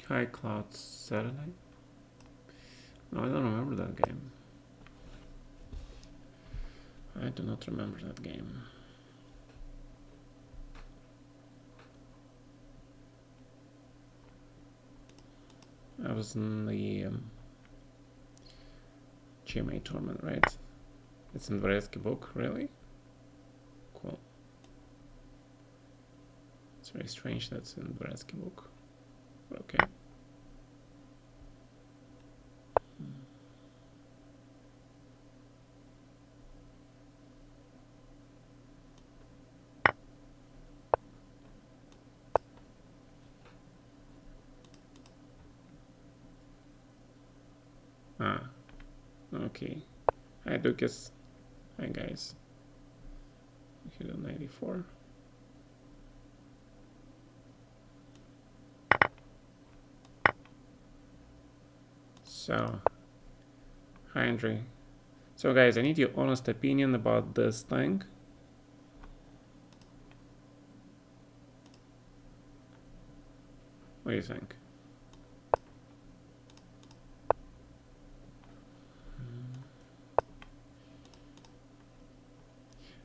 High Cloud Saturday? No, I don't remember that game. I do not remember that game. I was in the GMA tournament, right? It's in Dvoretsky book, really? Cool. It's very strange that's in Dvoretsky book. Okay. Ah, okay. Hi, Dukas. Hi, guys. Hit on 94. So, hi, Andre. So, guys, I need your honest opinion about this thing. What do you think?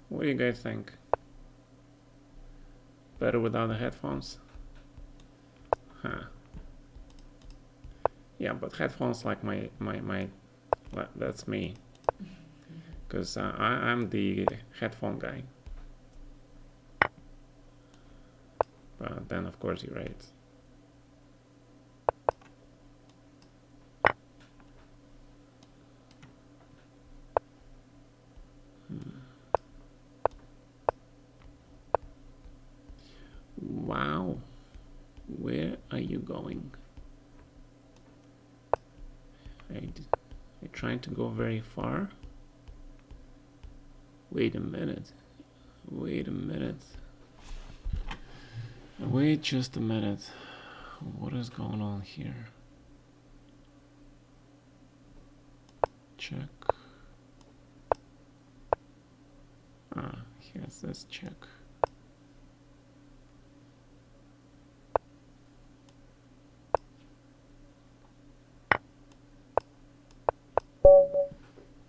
What do you guys think? Better without the headphones? Huh. Yeah, but headphones like my that's me. Because I'm the headphone guy. But then, of course, you're right. Wow. Where are you going? You're trying to go very far? Wait a minute. Wait a minute. Wait just a minute. What is going on here? Check. Ah, here's this check.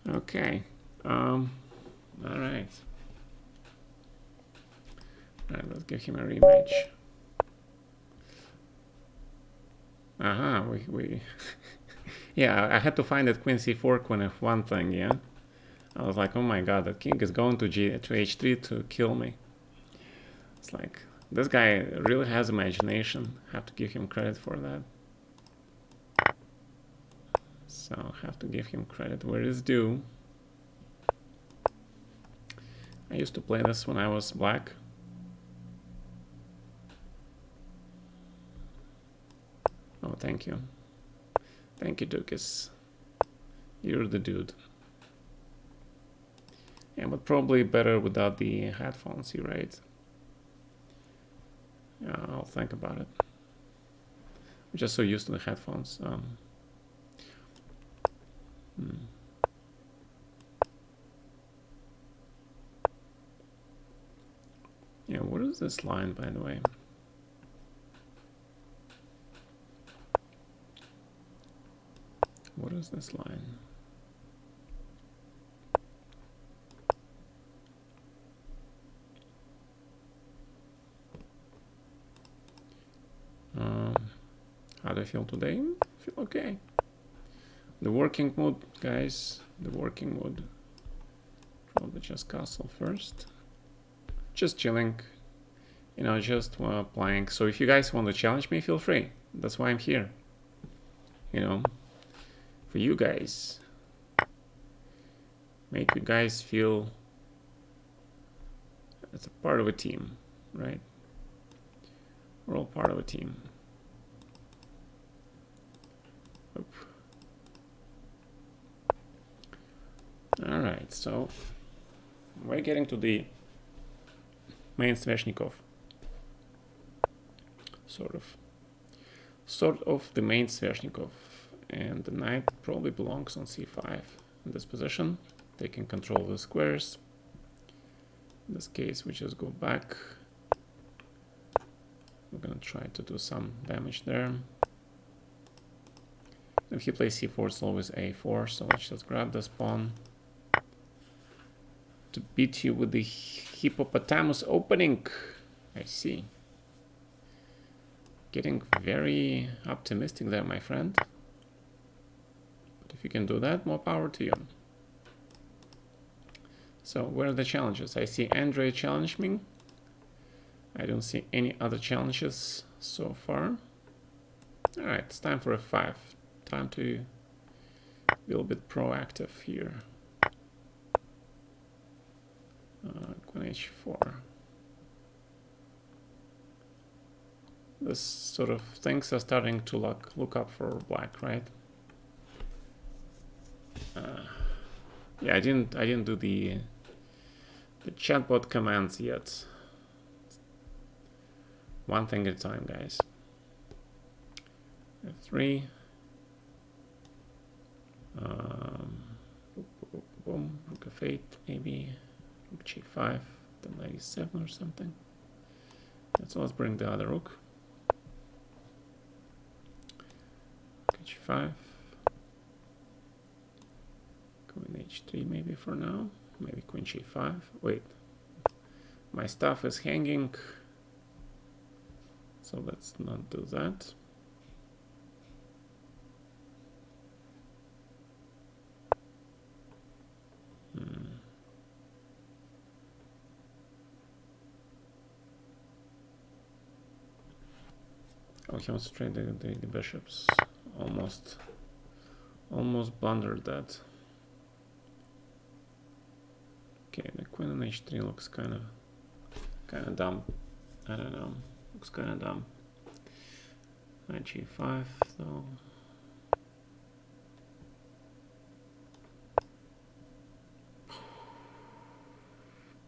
Okay. All right. All right, let's give him a rematch. We yeah, I had to find that queen c4, queen f1 thing, yeah? I was like, oh my god, that king is going to h3 to kill me. It's like, this guy really has imagination. Have to give him credit for that. So, have to give him credit where it's due. I used to play this when I was black. Oh, thank you. Thank you, Dukas. You're the dude. Yeah, but probably better without the headphones, you're right. Yeah, I'll think about it. I'm just so used to the headphones. Yeah, what is this line, by the way? What is this line? How do I feel today? I feel okay. The working mood, guys. The working mood. Probably just castle first. Just chilling. You know, just playing. So if you guys want to challenge me, feel free. That's why I'm here. You know, for you guys. Make you guys feel it's a part of a team, right? We're all part of a team. Oop. All right, so we're getting to the main Sveshnikov. Sort of the main Sveshnikov, and the knight probably belongs on c5 in this position. They can control the squares. In this case, we just go back. We're gonna try to do some damage there. If he plays c4, it's always a4, so let's just grab this pawn to beat you with the hippopotamus opening. I see. Getting very optimistic there, my friend. But if you can do that, more power to you. So where are the challenges? I see Andre challenge me. I don't see any other challenges so far. All right, it's time for f5. Time to be a little bit proactive here. Queen h4. This sort of things are starting to look up for black, right? Yeah, I didn't do the chatbot commands yet. One thing at a time, guys. F3. Boom, rook f8, maybe rook g5, then knight e7 or something. So let's bring the other rook. H5. Queen h3 maybe for now. Maybe queen g5. Wait, my stuff is hanging, so let's not do that. Oh, he wants to trade the bishops. Almost blundered that. Okay, the queen on h3 looks kind of dumb. I don't know. Looks kind of dumb. Knight g5 though.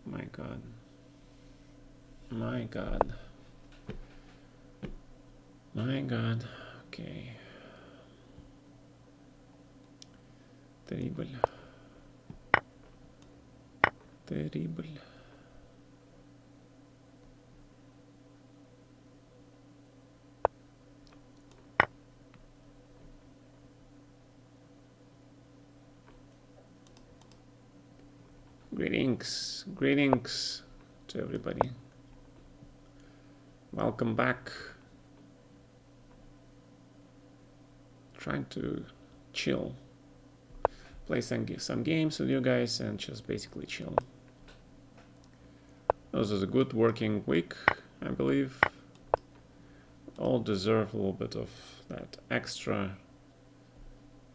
My God. My God. My God. Okay. Terrible. Terrible. Greetings to everybody. Welcome back. Trying to chill, play some games with you guys and just basically chill. This is a good working week, I believe. All deserve a little bit of that extra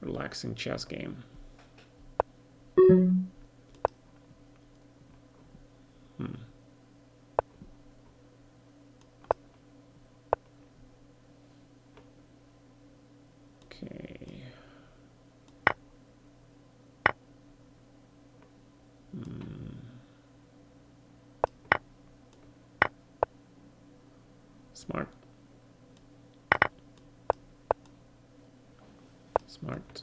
relaxing chess game. Okay. Smart. Smart.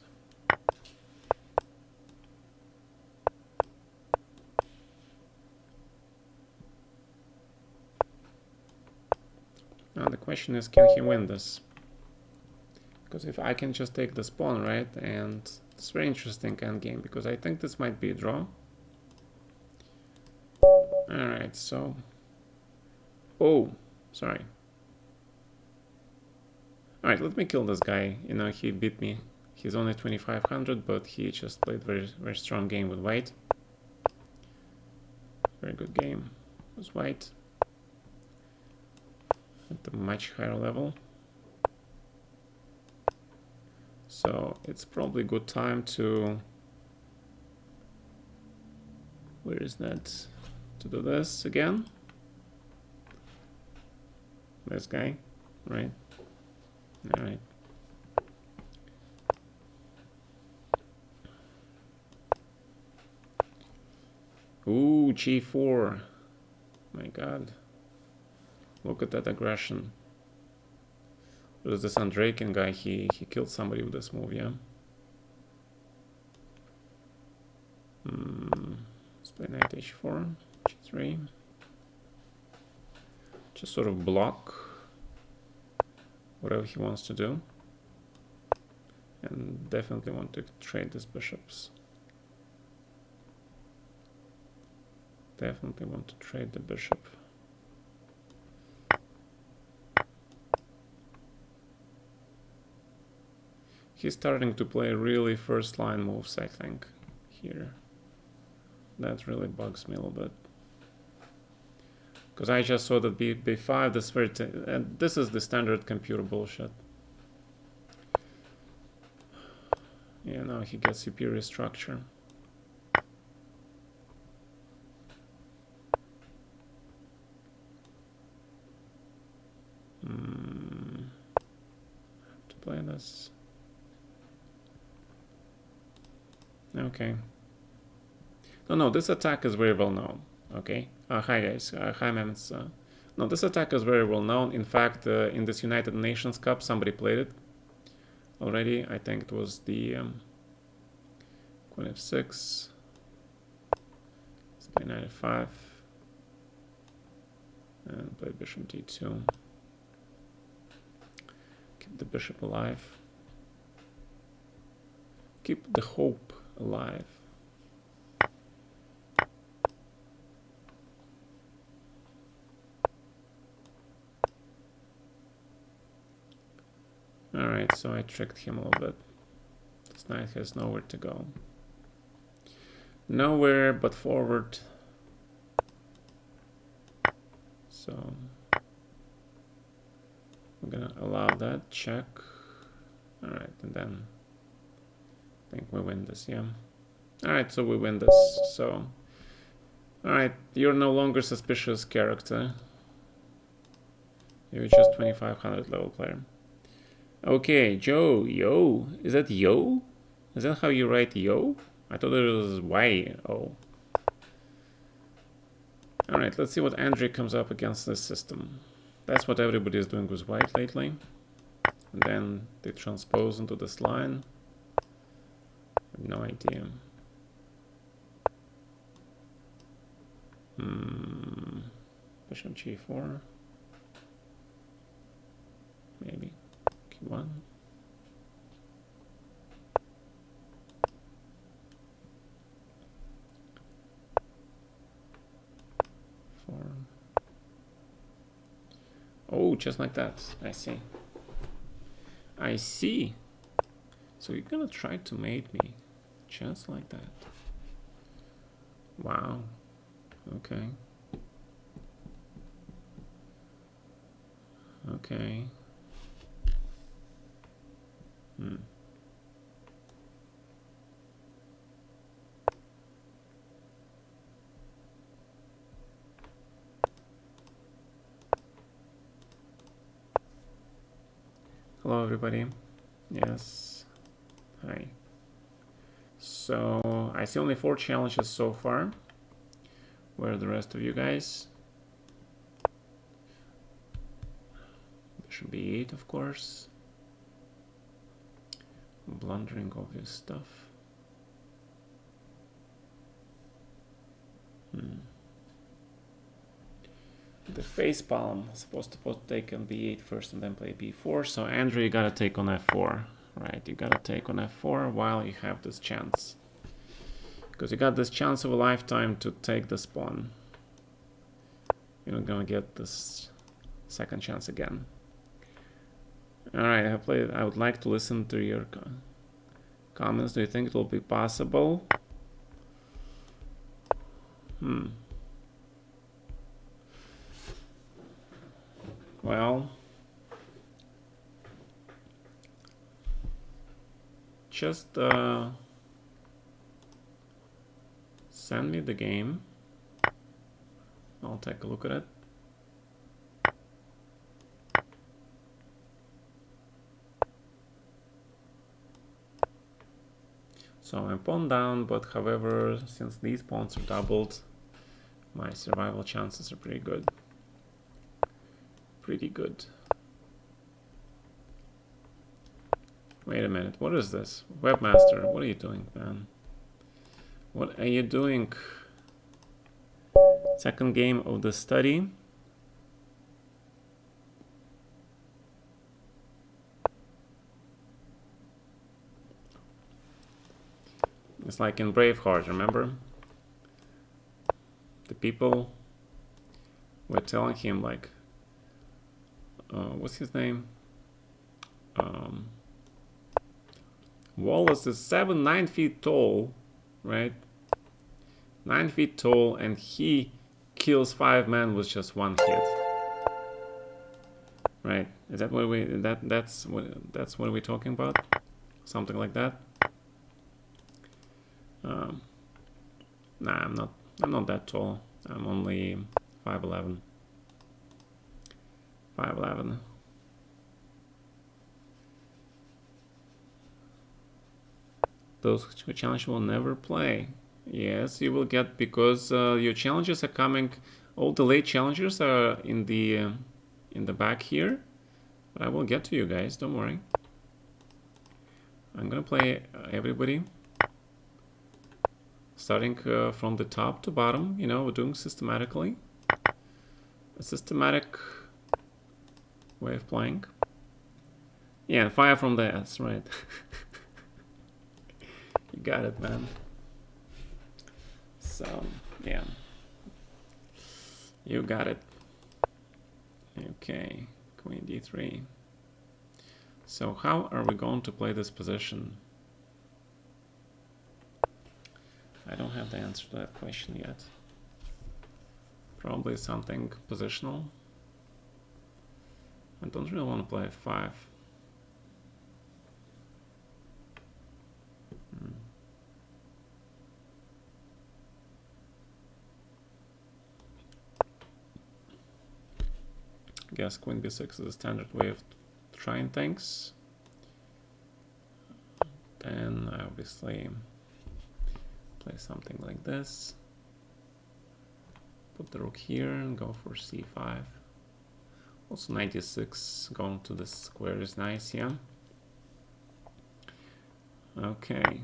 Now the question is, can he win this? Because if I can just take this pawn, right, and it's very interesting endgame, because I think this might be a draw. Alright, so... Oh, sorry. Alright, let me kill this guy. You know, he beat me. He's only 2500, but he just played very strong game with white. Very good game with white. At a much higher level. So it's probably a good time to... Where is that? To do this again. This guy, right? Alright. Ooh, g4. My God. Look at that aggression. There's this Andrakin guy, he killed somebody with this move, yeah? Let's play knight h4, g3. Just sort of block whatever he wants to do. And definitely want to trade these bishops. Definitely want to trade the bishop. He's starting to play really first line moves, I think, here. That really bugs me a little bit. Because I just saw that b5, this very and this is the standard computer bullshit. Yeah, now he gets superior structure. To play this. Okay. No, this attack is very well known. Okay. Hi guys. Hi Mements. No, this attack is very well known. In fact, in this United Nations Cup, somebody played it already. I think it was the Queen f6. Let's play knight f5. And play bishop d2. Keep the bishop alive. Keep the hope alive. Alright, so I tricked him a little bit. This knight has nowhere to go. Nowhere but forward. So I'm gonna allow that, check. Alright, and then I think we win this, yeah. Alright, so we win this, so. Alright, you're no longer suspicious character. You're just 2500 level player. Okay, Joe, yo. Is that yo? Is that how you write yo? I thought it was Y-O. Alright, let's see what Andrew comes up against this system. That's what everybody is doing with white lately. And then they transpose into this line. I have no idea. Bishop g4. Maybe. Q1. Oh, just like that. I see. I see. So you're gonna try to mate me just like that. Wow. Okay. Okay. Hello, everybody. Yes. Hi. So I see only 4 challenges so far. Where are the rest of you guys? Bishop b8, of course. Blundering obvious stuff. The face palm is supposed to take on b8 first and then play b4. So Andrew, you gotta take on f4, right? You gotta take on f4 while you have this chance, because you got this chance of a lifetime to take this pawn. You're not gonna get this second chance again. All right, I would like to listen to your comments. Do you think it will be possible? Well, just send me the game. I'll take a look at it. So I'm pawn down, but however, since these pawns are doubled, my survival chances are pretty good. Pretty good. Wait a minute, what is this? Webmaster, what are you doing, man? What are you doing? Second game of the study. It's like in Braveheart, remember? The people were telling him like, what's his name? Wallace is 9 feet tall, right? 9 feet tall, and he kills 5 men with just 1 hit. Right? Is that what that's what we're talking about? Something like that? Nah, I'm not that tall. I'm only 5'11". 5'11". Those who challenge will never play. Yes, you will get, because your challenges are coming. All the late challengers are in the back here. But I will get to you guys. Don't worry. I'm gonna play everybody, starting from the top to bottom. You know, we're doing systematically. A systematic way of playing. Yeah, and fire from the S, right? You got it, man. So, yeah. You got it. Okay, Queen D3. So how are we going to play this position? I don't have the answer to that question yet. Probably something positional. I don't really want to play F5. I guess Queen B6 is a standard way of trying things. Then I obviously play something like this. Put the rook here and go for C5. Also 96 going to the square is nice, yeah. Okay.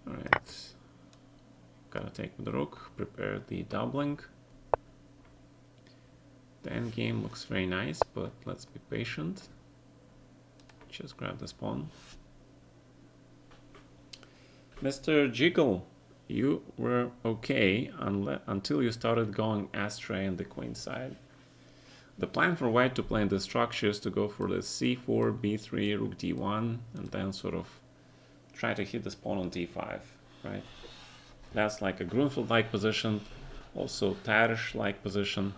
Alright. Gotta take the rook, prepare the doubling. The endgame looks very nice, but let's be patient. Just grab this pawn. Mr. Jiggle, you were okay until you started going astray on the queen side. The plan for white to play in this structure is to go for the c4, b3, rook d1, and then sort of try to hit this pawn on d5, right? That's like a Grunfeld-like position, also Tarish-like position.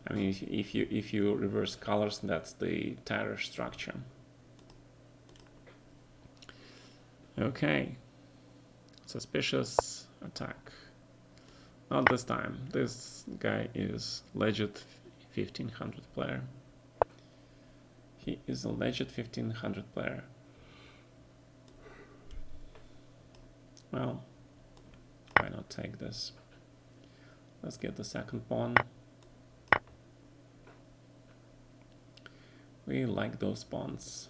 I mean, if you reverse colors, that's the Tarish structure. Okay. Suspicious attack. Not this time. This guy is legit 1500 player. He is a legit 1500 player. Well, why not take this? Let's get the second pawn. We like those pawns.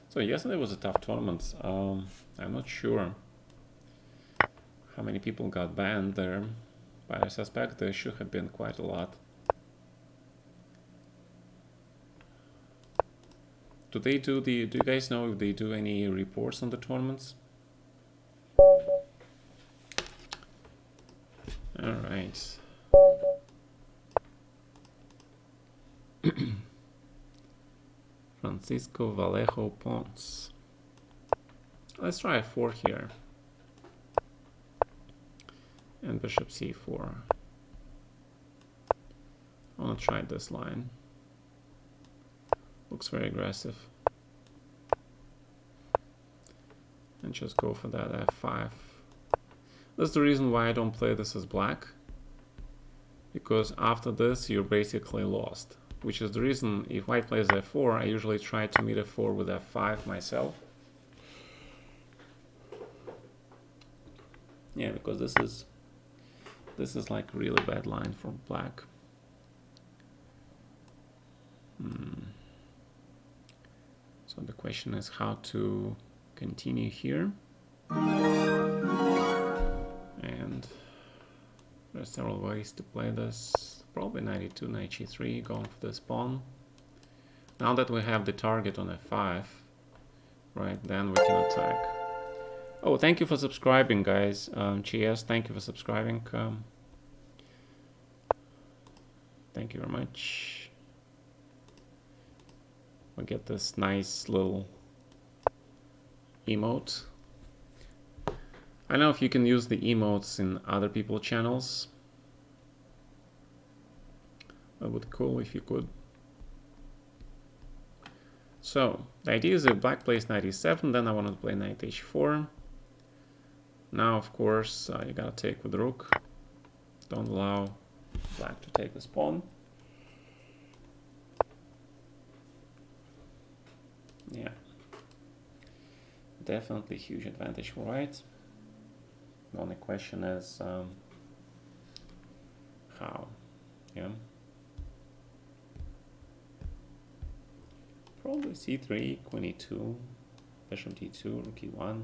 So yesterday was a tough tournament. I'm not sure how many people got banned there, but I suspect there should have been quite a lot. Do you guys know if they do any reports on the tournaments? All right. Francisco Vallejo Pons. Let's try a4 here. And bishop c4. I want to try this line. Looks very aggressive. And just go for that f5. That's the reason why I don't play this as black. Because after this, you're basically lost. Which is the reason, if white plays f4, I usually try to meet f4 with f5 myself. Yeah, because this is like a really bad line for black. So the question is how to continue here. And there are several ways to play this. probably 92, knight g3, going for this pawn. Now that we have the target on f5, right, then we can attack. Oh, thank you for subscribing, guys. Cheers, thank you for subscribing. Thank you very much. We get this nice little emote. I don't know if you can use the emotes in other people's channels. That would be cool if you could. So the idea is that black plays knight e7, then I want to play knight h4. Now, of course, you gotta take with rook. Don't allow black to take this pawn. Yeah, definitely huge advantage for white. The only question is how. Yeah. Probably c3, queen e2, bishop d2, rook e1.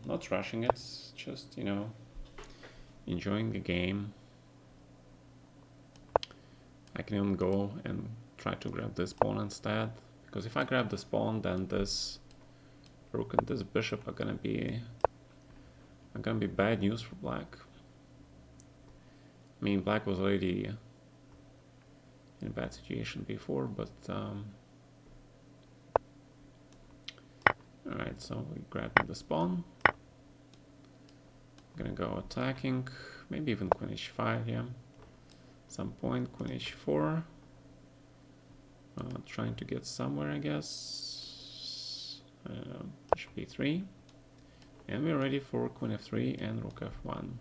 Not rushing it, just, you know, enjoying the game. I can even go and try to grab this pawn instead, because if I grab this pawn, then this rook and this bishop are gonna be bad news for black. I mean, black was already in a bad situation before, but alright, so we're grabbing this pawn. I'm gonna go attacking, maybe even queen h5, yeah. Some point, queen h4. Trying to get somewhere, I guess. Bishop e3. And we're ready for queen f3 and rook f1.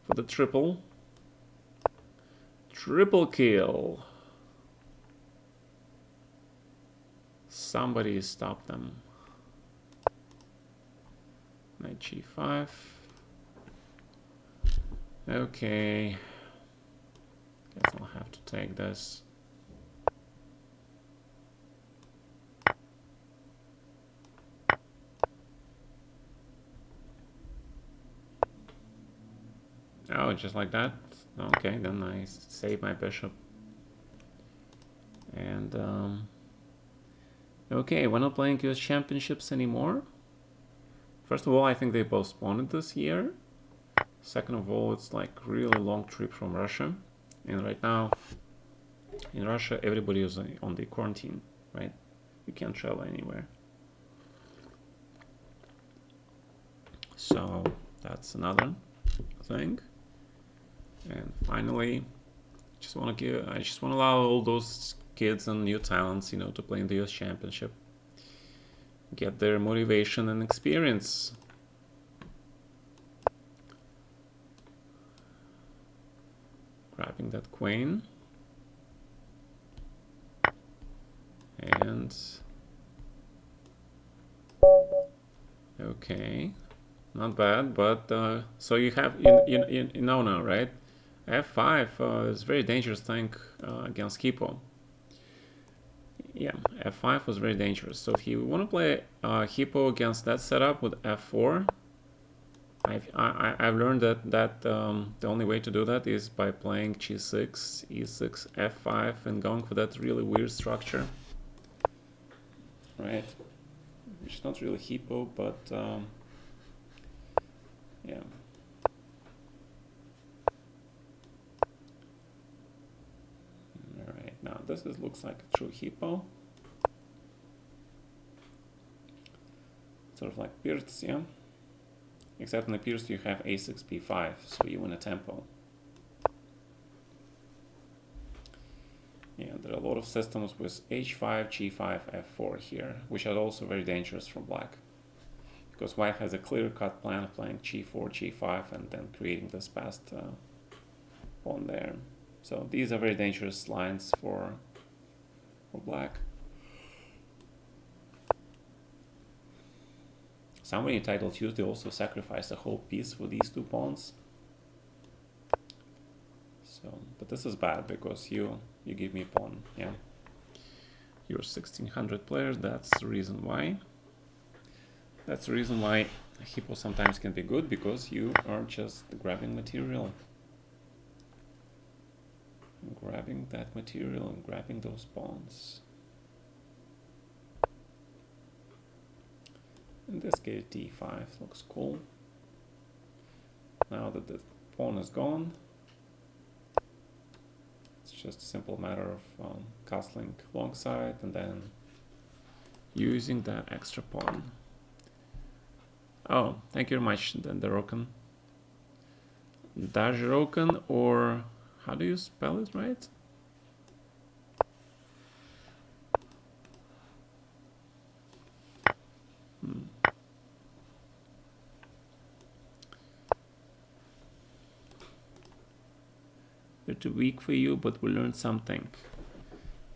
For the triple. Triple kill. Somebody stop them. Knight g5. Okay. Guess I'll have to take this. Oh, just like that? Okay, then I save my bishop. And, okay, we're not playing US Championships anymore. First of all, I think they postponed it this year. Second of all, it's like really long trip from Russia. And right now, in Russia, everybody is on the quarantine, right? You can't travel anywhere. So that's another thing. And finally, I just want to allow all those kids and new talents, you know, to play in the US Championship. Get their motivation and experience. Grabbing that queen. And okay, not bad, but so you have you know now, right? f5 is a very dangerous thing against Hippo. Yeah, f5 was very dangerous. So if you want to play Hippo against that setup with f4, I've learned that the only way to do that is by playing g6, e6, f5, and going for that really weird structure, right? Which is not really Hippo, but yeah. Alright, now this looks like a true Hippo. Sort of like Pirts, yeah? Except in the Pirts you have a6, b5, so you win a tempo. Yeah, there are a lot of systems with h5, g5, f4 here, which are also very dangerous for black. Because white has a clear-cut plan of playing g4, g5, and then creating this passed pawn there. So these are very dangerous lines for black. Somebody in Title Tuesday also sacrificed a whole piece for these two pawns. So, but this is bad because you give me a pawn, yeah. You're 1600 players, that's the reason why. That's the reason why Hippo sometimes can be good, because you are just grabbing material. grabbing that material and grabbing those pawns. In this case, d5 looks cool. Now that the pawn is gone, it's just a simple matter of castling longside and then using that extra pawn. Oh, thank you very much, Darokan. Dajirokan, or how do you spell it, right? They're too weak for you, but we learned something.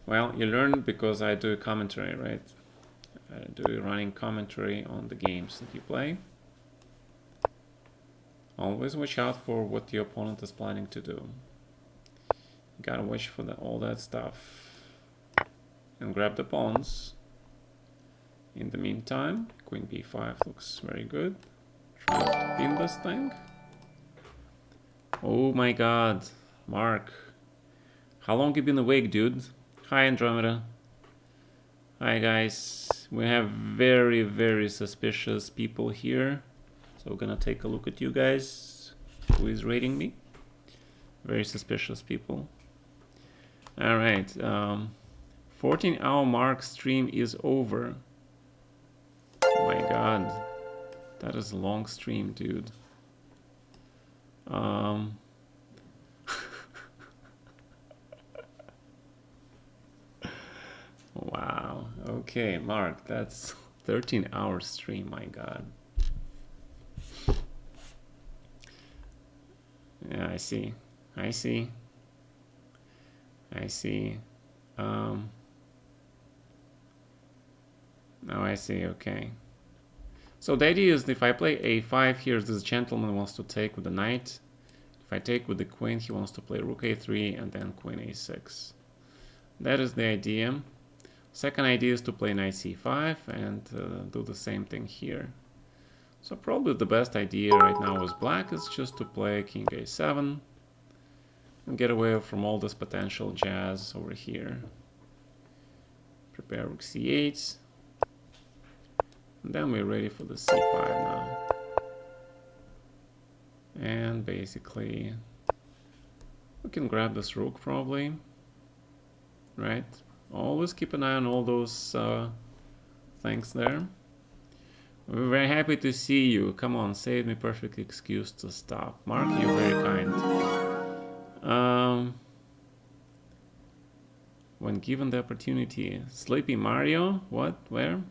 Well, you learn because I do commentary, right? I do running commentary on the games that you play. Always watch out for what the opponent is planning to do. You gotta watch for all that stuff. And grab the pawns. In the meantime, queen b5 looks very good. Try to pin this thing. Oh my god, Mark. How long you been awake, dude? Hi, Andromeda. Hi, guys. We have very, very suspicious people here. So we're gonna take a look at you guys. Who is rating me? Very suspicious people. All right. 14-hour mark stream is over. Oh my god. That is a long stream, dude. Wow. Okay, Mark, that's 13-hour stream, my god. Yeah, I see. I see. I see. Now I see, okay. So the idea is if I play a5 here, this gentleman wants to take with the knight. If I take with the queen, he wants to play rook a3 and then queen a6. That is the idea. Second idea is to play knight c5 and do the same thing here. So probably the best idea right now as black is just to play king a7 and get away from all this potential jazz over here. Prepare rook c8. And then we're ready for the c5 now. And basically we can grab this rook probably, right? Always keep an eye on all those things there. We're very happy to see you. Come on, save me perfect excuse to stop. Mark, you're very kind. When given the opportunity. Sleepy Mario? What? Where?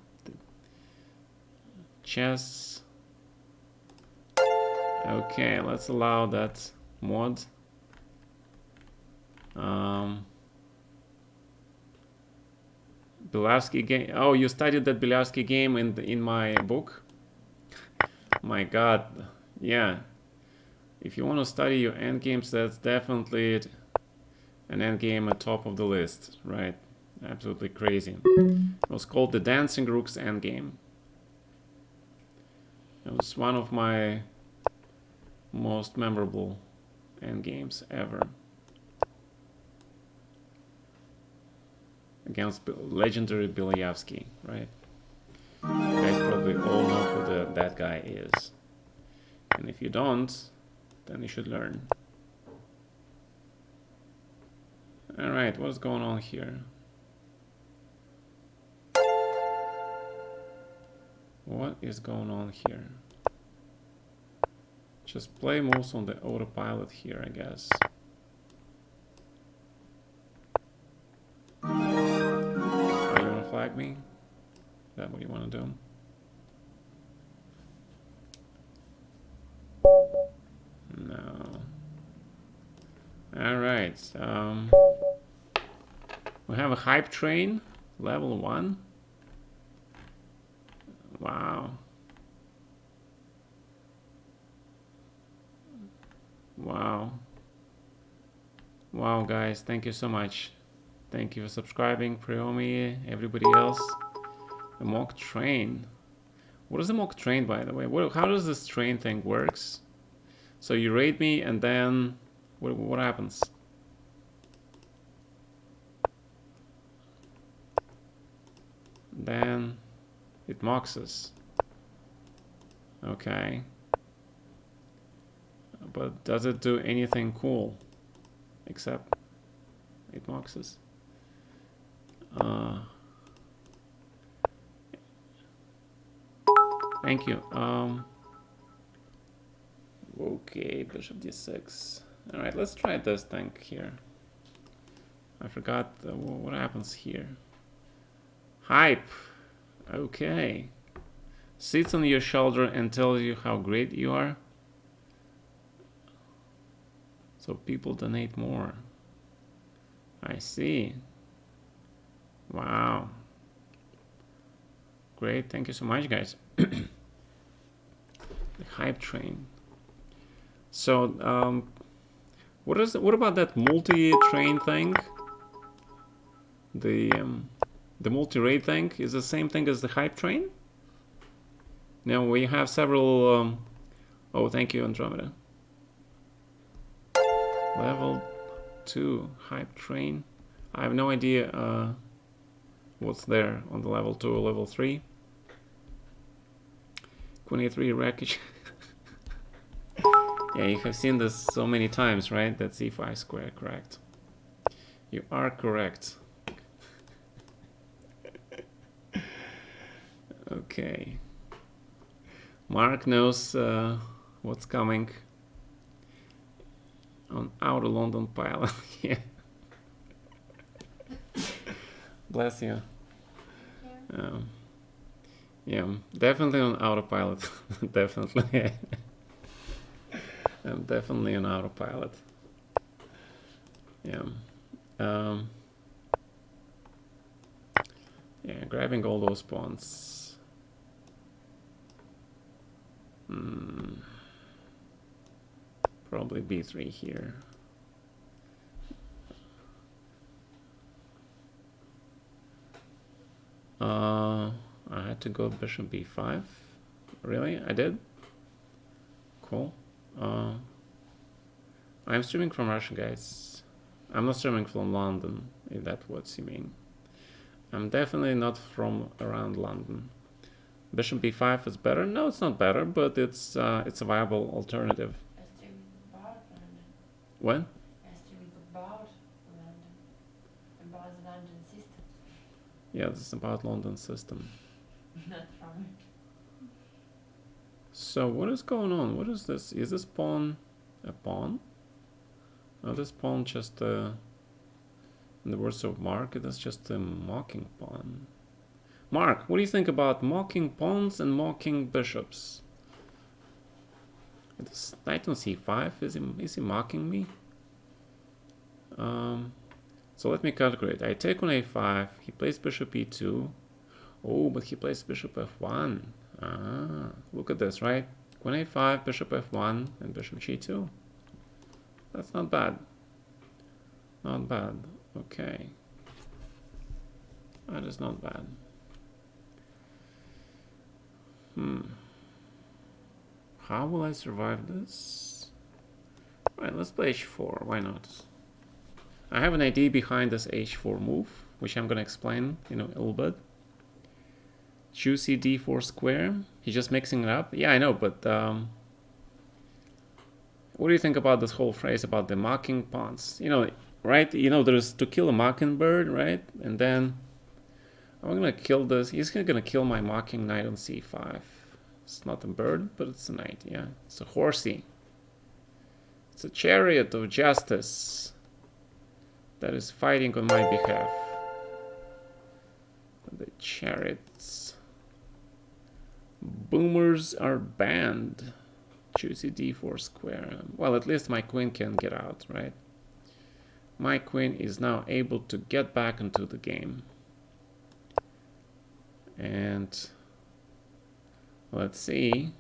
Chess. Okay, let's allow that mod. Bilavsky game. Oh, you studied that Bilavsky game in my book? My god. Yeah. If you want to study your endgames, that's definitely an endgame at top of the list, right? Absolutely crazy. It was called the Dancing Rook's Endgame. It was one of my most memorable endgames ever. Against legendary Bilayevsky, right? You guys probably all know who that guy is. And if you don't, then you should learn. Alright, what's going on here? What is going on here? Just play moves on the autopilot here, I guess. Oh, you wanna flag me? Is that what you wanna do? No. Alright, we have a hype train, level 1. Wow. Wow. Wow, guys, thank you so much. Thank you for subscribing, Priomi, everybody else. A mock train. What is a mock train, by the way? How does this train thing works? So you raid me and then what happens? then it mocks us. Okay. But does it do anything cool? Except it mocks us. Thank you. Okay, bishop d6. All right, let's try this thing here. I forgot what happens here. Hype. Okay. Sits on your shoulder and tells you how great you are. So people donate more. I see. Wow. Great. Thank you so much, guys. The hype train. So, what about that multi-train thing? The multi-raid thing is the same thing as the hype train? Now we have several. Oh, thank you, Andromeda. Level 2 hype train. I have no idea what's there on the level 2 or level 3. 23 wreckage. Yeah, you have seen this so many times, right? That's e5 square, correct. You are correct. Okay. Mark knows what's coming on Outer London Pilot. Yeah. Bless you. Yeah, definitely on autopilot. Definitely. I'm definitely on autopilot. Yeah. Yeah, grabbing all those pawns. Probably b3 here. I had to go bishop b5. Really? I did? Cool. I'm streaming from Russia, guys. I'm not streaming from London, if that's what you mean. I'm definitely not from around London. Bishop b5 is better? No, it's not better, but it's a viable alternative. When? About the London system. Yeah, this is about London system. Not from. So what is going on? What is this? Is this pawn a pawn? No, this pawn just in the words of Mark, it is just a mocking pawn. Mark, what do you think about mocking pawns and mocking bishops? It is knight on c5. Is he mocking me? So let me calculate. I take on a5. He plays bishop e2. Oh, but he plays bishop f1. Ah, look at this, right? Queen a5, bishop f1, and bishop g2. That's not bad. Not bad. Okay. That is not bad. How will I survive this? Right, let's play h4. Why not? I have an idea behind this h4 move, which I'm going to explain in a little bit. Juicy d4 square. He's just mixing it up. Yeah, I know, but what do you think about this whole phrase about the mocking pawns? You know, right? You know, there's to kill a mockingbird, right? And then I'm gonna kill this. He's gonna kill my mocking knight on c5. It's not a bird, but it's a knight. Yeah, it's a horsey. It's a chariot of justice that is fighting on my behalf. The chariots. Boomers are banned. Juicy d4 square. Well, at least my queen can get out, right? My queen is now able to get back into the game. And let's see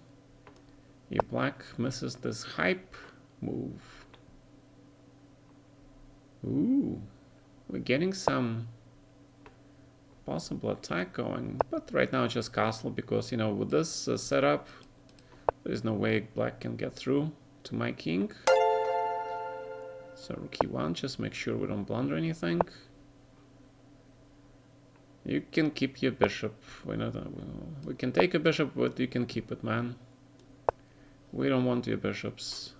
if black misses this hype move. Ooh, we're getting some possible attack going, but right now it's just castle because, you know, with this setup, there's no way black can get through to my king. So rook e1, just make sure we don't blunder anything. You can keep your bishop. Why not? We can take a bishop, but you can keep it, man. We don't want your bishops.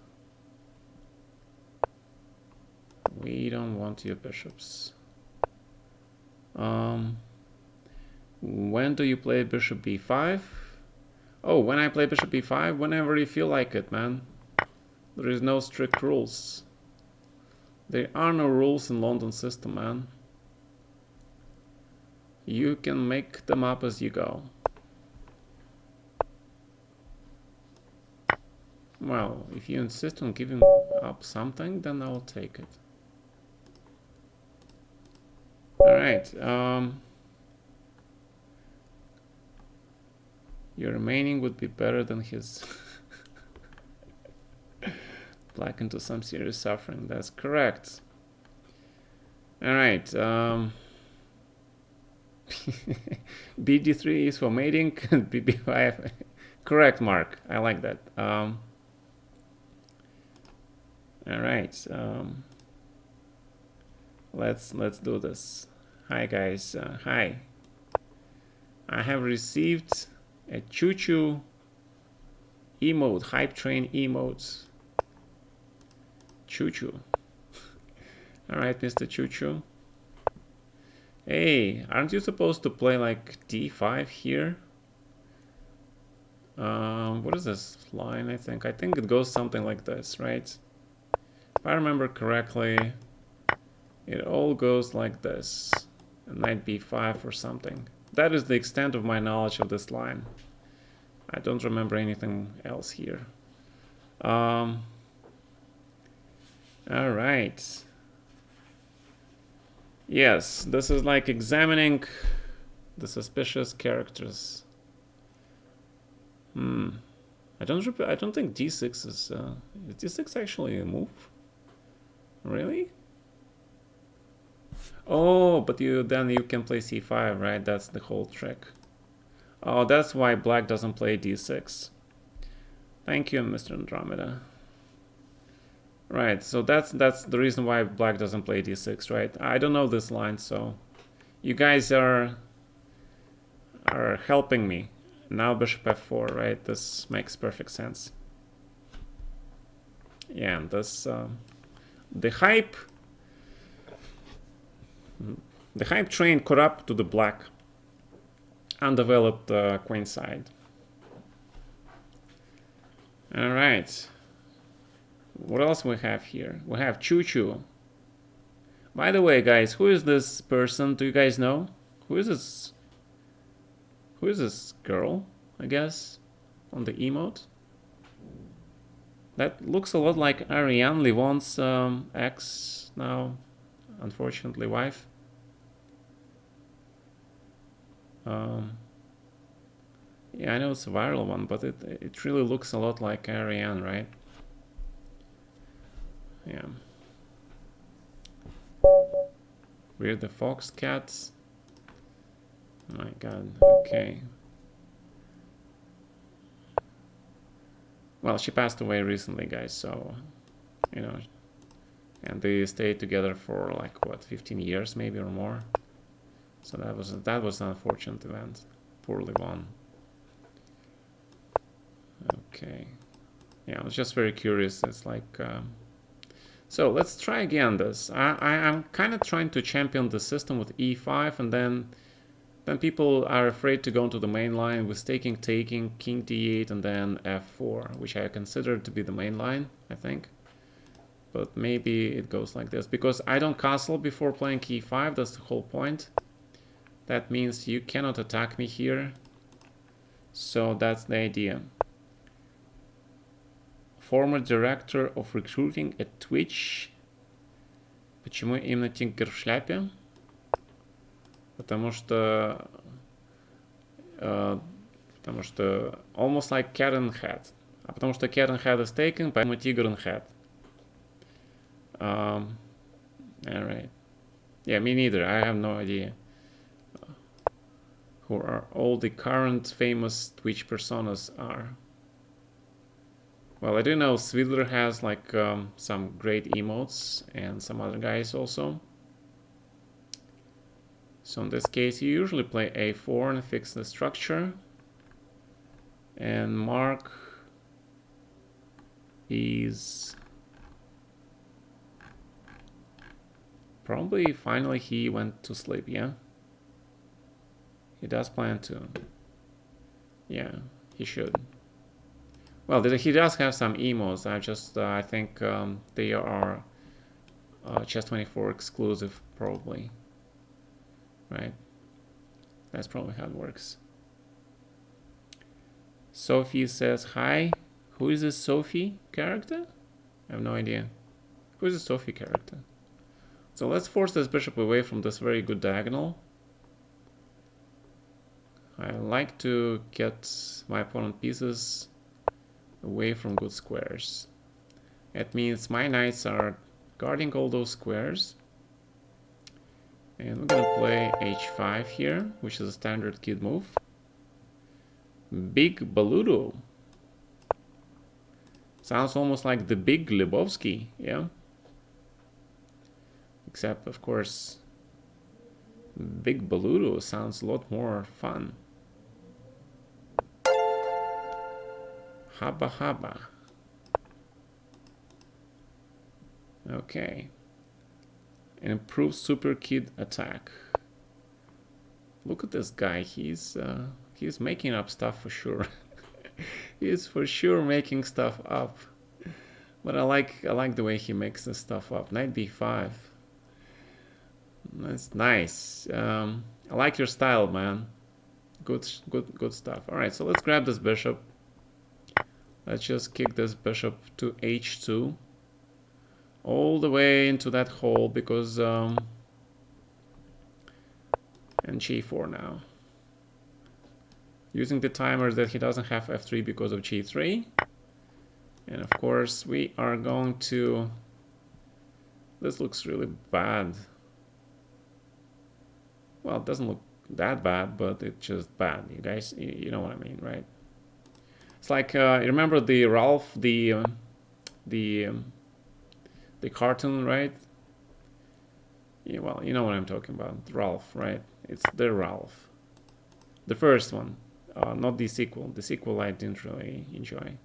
We don't want your bishops. When do you play bishop b5? Oh, when I play bishop b5, whenever you feel like it, man. There is no strict rules. There are no rules in London system, man. You can make them up as you go. Well, if you insist on giving up something, then I'll take it. Alright, your remaining would be better than his. Black into some serious suffering, that's correct. Alright, BD3 is for mating, and BB5. Correct, Mark, I like that. Alright, let's do this. Hi guys, hi. I have received a choo-choo emote, hype train emotes. Choo-choo. Alright, Mr. Choo-choo. Hey, aren't you supposed to play like d5 here? What is this line, I think? I think it goes something like this, right? If I remember correctly, it all goes like this. Knight b5 or something. That is the extent of my knowledge of this line. I don't remember anything else here. All right. Yes, this is like examining the suspicious characters. I don't think d6 is d6 actually a move? Really? Oh, but then you can play c5, right? That's the whole trick. Oh, that's why black doesn't play d6. Thank you, Mr. Andromeda. Right, so that's the reason why black doesn't play d6, right? I don't know this line, so you guys are helping me. Now bishop f4, right? This makes perfect sense. Yeah, and this the hype train caught up to the black undeveloped queen side. All right. What else we have here? We have choo-choo. By the way, guys, who is this person? Do you guys know? Who is this? Who is this girl, I guess, on the emote? That looks a lot like Ariane Livon's ex, now, unfortunately, wife. Yeah, I know it's a viral one, but it really looks a lot like Ariane, right? Yeah. We're the fox cats. Oh my god, okay. Well, she passed away recently, guys, so, you know, and they stayed together for like, what, 15 years maybe or more. So that was an unfortunate event. Poorly won. Okay. Yeah, I was just very curious. It's like... So let's try again this. I'm kind of trying to champion the system with e5, and then people are afraid to go into the main line with taking, king d8, and then f4, which I consider to be the main line, I think. But maybe it goes like this, because I don't castle before playing e5, that's the whole point. That means you cannot attack me here. So that's the idea. Former director of recruiting at Twitch. Почему именно Тинкер в шляпе? Потому что almost like cat in hat. А потому что cat in hat is taken, поэтому тигр in hat. Alright. Yeah, me neither. I have no idea who are all the current famous Twitch personas are. Well, I do know Svidler has like some great emotes and some other guys also. So in this case, you usually play a4 and fix the structure. And Mark is probably finally he went to sleep, yeah? He does plan to. Yeah, he should. Well, he does have some emos. I think they are Chess24 exclusive, probably. Right? That's probably how it works. Sophie says, hi. Who is this Sophie character? I have no idea. Who is this Sophie character? So let's force this bishop away from this very good diagonal. I like to get my opponent pieces away from good squares. That means my knights are guarding all those squares. And we're gonna play h5 here, which is a standard kid move. Big Baludo. Sounds almost like the big Lebowski, yeah? Except, of course, Big Baludo sounds a lot more fun. Haba Haba. Okay. An improved super kid attack. Look at this guy. He's making up stuff for sure. He's for sure making stuff up. But I like the way he makes this stuff up. Knight b5. That's nice. I like your style, man. Good stuff. All right, so let's grab this bishop. Let's just kick this bishop to h2, all the way into that hole because and g4 now. Using the timer that he doesn't have f3 because of g3. And of course we are going to. This looks really bad. Well, it doesn't look that bad, but it's just bad. You guys, you know what I mean, right? It's like you remember the Ralph, the cartoon, right? Yeah, well, you know what I'm talking about. Ralph, right? It's the Ralph, the first one, not the sequel. The sequel I didn't really enjoy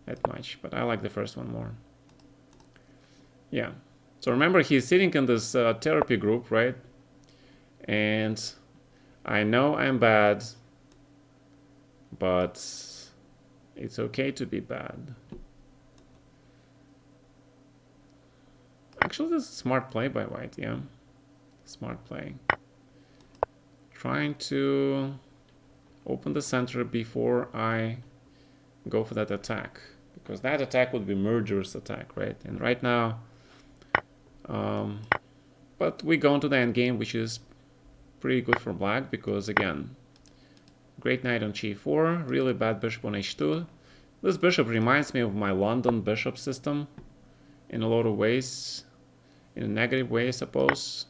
that much, but I like the first one more. Yeah. So remember, he's sitting in this therapy group, right? And I know I'm bad, but it's okay to be bad. Actually, this is a smart play by white, yeah. Smart play. Trying to open the center before I go for that attack. Because that attack would be murderous attack, right? And right now, but we go into the endgame, which is pretty good for black because, again, great knight on g4, really bad bishop on h2. This bishop reminds me of my London bishop system in a lot of ways, in a negative way, I suppose.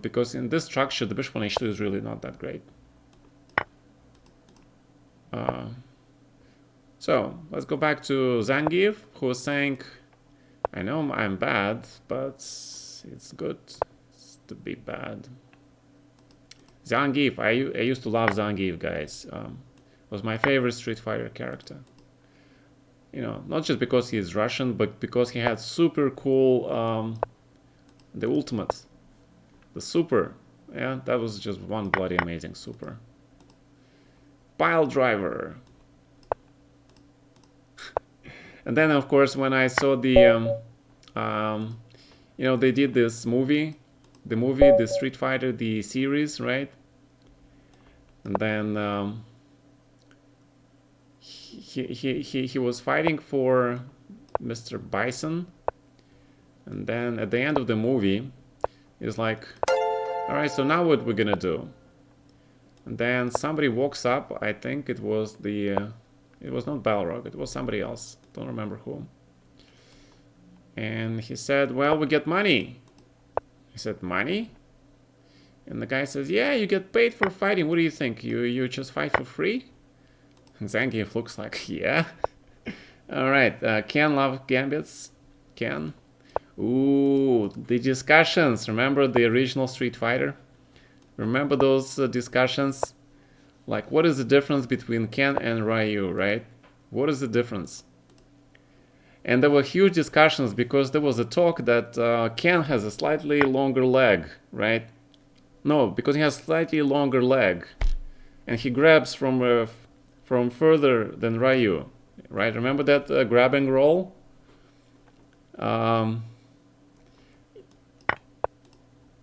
Because in this structure, the bishop on h2 is really not that great. So let's go back to Zangief, who was saying, I know I'm bad, but it's good to be bad. Zangief, I used to love Zangief, guys. Was my favorite Street Fighter character. You know, not just because he's Russian, but because he had super cool, the ultimate, the super. Yeah, that was just one bloody amazing super. Pile driver. And then, of course, when I saw the, you know, they did this movie, the Street Fighter, the series, right? And then he was fighting for Mr. Bison, and then at the end of the movie, he's like, "All right, so now what we're gonna do?" And then somebody walks up. I think it was the, it was not Balrog. It was somebody else. Don't remember who. And he said, "Well, we get money." He said, "Money?" And the guy says, "Yeah, you get paid for fighting. What do you think? You just fight for free?" And Zangief looks like, "Yeah." All right, Ken love gambits. Ken, Ooh, the discussions. Remember the original Street Fighter? Remember those discussions? Like, what is the difference between Ken and Ryu, right? What is the difference? And there were huge discussions because there was a talk that Ken has a slightly longer leg, right? No, because he has slightly longer leg, and he grabs from further than Ryu, right? Remember that grabbing roll? Um,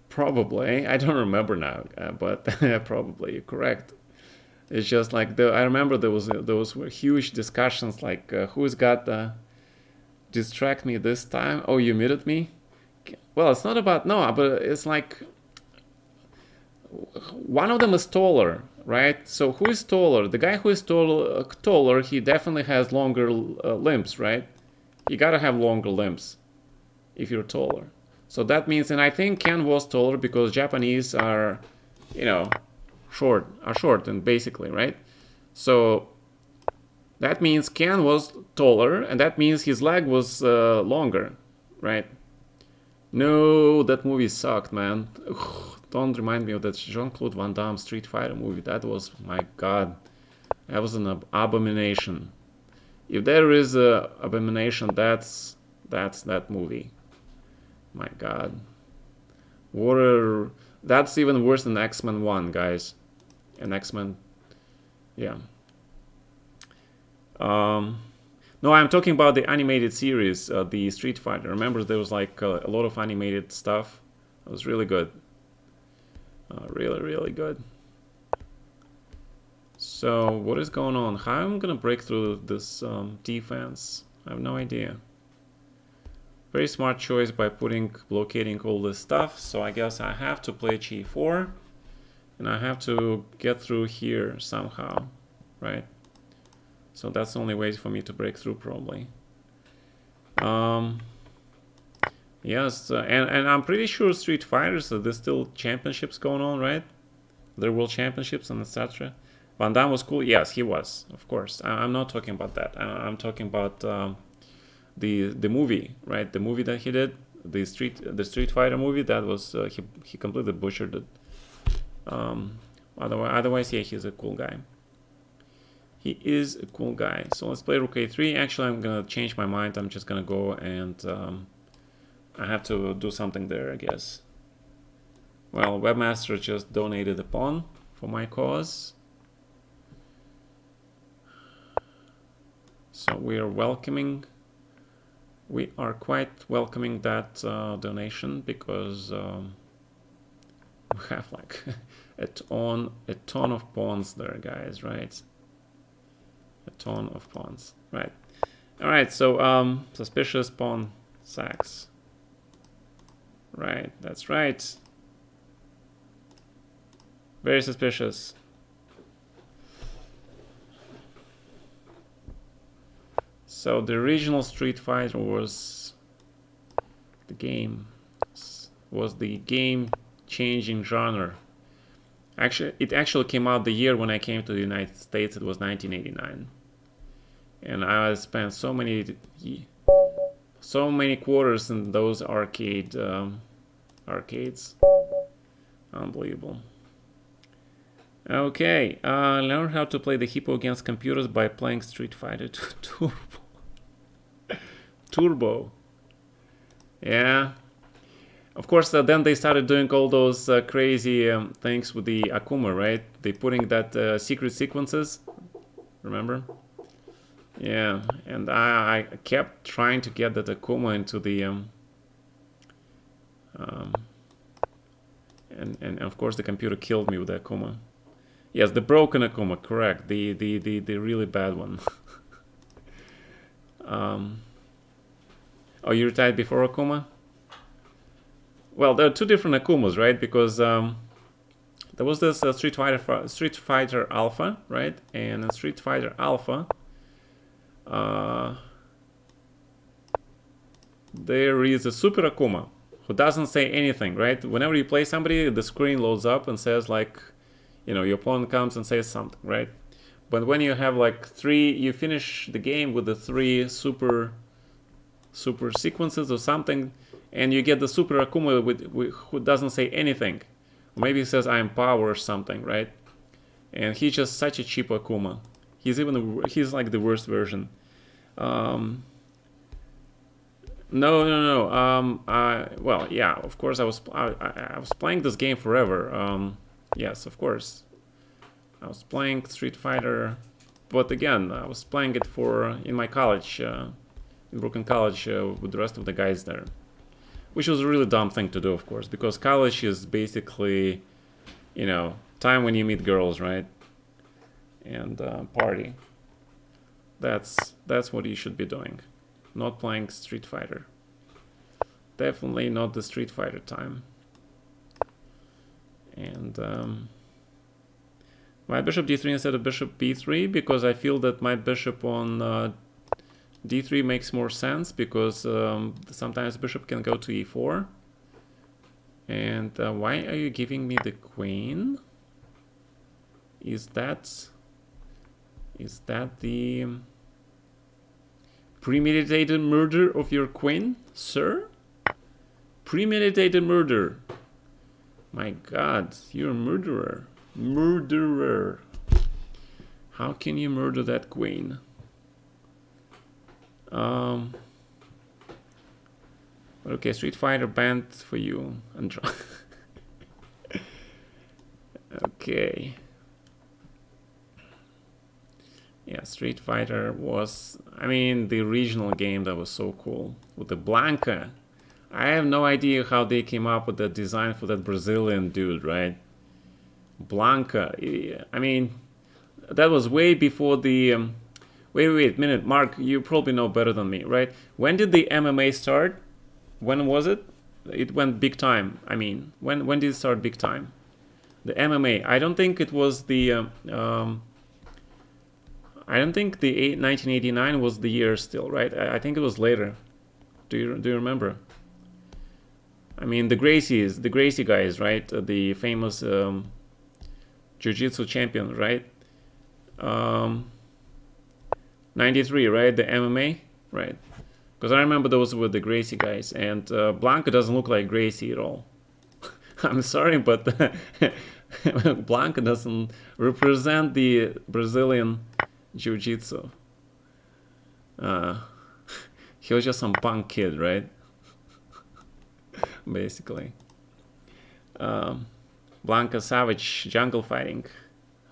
Probably. I don't remember now, but probably you're correct. It's just like I remember those were huge discussions like who's got distract me this time? Oh, you muted me? Well, it's not about no, but it's like one of them is taller, right? So who is taller? The guy who is taller, he definitely has longer limbs, right? You gotta have longer limbs if you're taller. So that means, and I think Ken was taller because Japanese are, you know, short, and basically, right? So that means Ken was taller, and that means his leg was longer, right? No, that movie sucked, man. Ugh, don't remind me of that Jean-Claude Van Damme Street Fighter movie. That was, my God, that was an abomination. If there is a abomination, that's that movie. My God, that's even worse than X-Men 1, guys. And X-Men, yeah. No, I'm talking about the animated series, the Street Fighter. Remember, there was like a lot of animated stuff. It was really good. Really, really good. So, what is going on? How am I gonna break through this defense? I have no idea. Very smart choice by blockading all this stuff. So I guess I have to play G4, and I have to get through here somehow, right? So that's the only way for me to break through, probably. Yes, and I'm pretty sure Street Fighters, there's still championships going on, right? There are world championships and etc. Van Damme was cool. Yes, he was, of course. I'm not talking about that. I'm talking about the movie, right? The movie that he did, the Street Fighter movie. That was he completely butchered it. Otherwise, yeah, he's a cool guy. He is a cool guy. So let's play Rook A3. Actually, I'm gonna change my mind. I'm just gonna go and I have to do something there, I guess. Well, Webmaster just donated a pawn for my cause. So we are quite welcoming that donation because we have like a ton of pawns there, guys, right? A ton of pawns, right? All right, so suspicious pawn sacks. Right, that's right. Very suspicious. So the original Street Fighter was the game-changing genre. Actually, it actually came out the year when I came to the United States. It was 1989, and I spent so many quarters in those arcades. Unbelievable. Okay, learn how to play the hippo against computers by playing Street Fighter Turbo. Yeah. Of course, then they started doing all those crazy things with the Akuma, right? They putting that secret sequences. Remember? Yeah, and I kept trying to get that Akuma into the and of course the computer killed me with the Akuma. Yes, the broken Akuma, correct. The really bad one. Oh, you retired before Akuma? Well, there are two different Akumas, right? Because there was this Street Fighter Alpha, right? And in Street Fighter Alpha, there is a Super Akuma who doesn't say anything, right? Whenever you play somebody, the screen loads up and says like, you know, your opponent comes and says something, right? But when you have like you finish the game with the 3 super sequences or something, and you get the super Akuma who doesn't say anything. Or maybe he says I am power or something, right? And he's just such a cheap Akuma. He's like the worst version. No. Well, yeah, of course I was playing this game forever. Yes, of course. I was playing Street Fighter, but again, I was playing it in my college, in Brooklyn College, with the rest of the guys there, which was a really dumb thing to do, of course, because college is basically, time when you meet girls, right? And party. That's what you should be doing, not playing Street Fighter. Definitely not the Street Fighter time. And my bishop d3 instead of bishop b3 because I feel that my bishop on d3 makes more sense because sometimes bishop can go to e4. And why are you giving me the queen? Is that the premeditated murder of your queen, sir? Premeditated murder. My God, you're a murderer. Murderer. How can you murder that queen? Okay, Street Fighter banned for you. Okay. Yeah, Street Fighter was, the original game that was so cool. With the Blanca. I have no idea how they came up with the design for that Brazilian dude, right? Blanca. That was way before the... wait a minute, Mark, you probably know better than me, right? When did the MMA start? When was it? It went big time. When did it start big time? The MMA. I don't think it was the... I don't think the 1989 was the year still, right? I think it was later. Do you remember? The Gracie guys, right? The famous Jiu-Jitsu champion, right? 93, right? The MMA, right? Because I remember those were the Gracie guys, and Blanca doesn't look like Gracie at all. I'm sorry, but Blanca doesn't represent the Brazilian Jiu-Jitsu. He was just some punk kid, right? Basically. Blanca savage jungle fighting.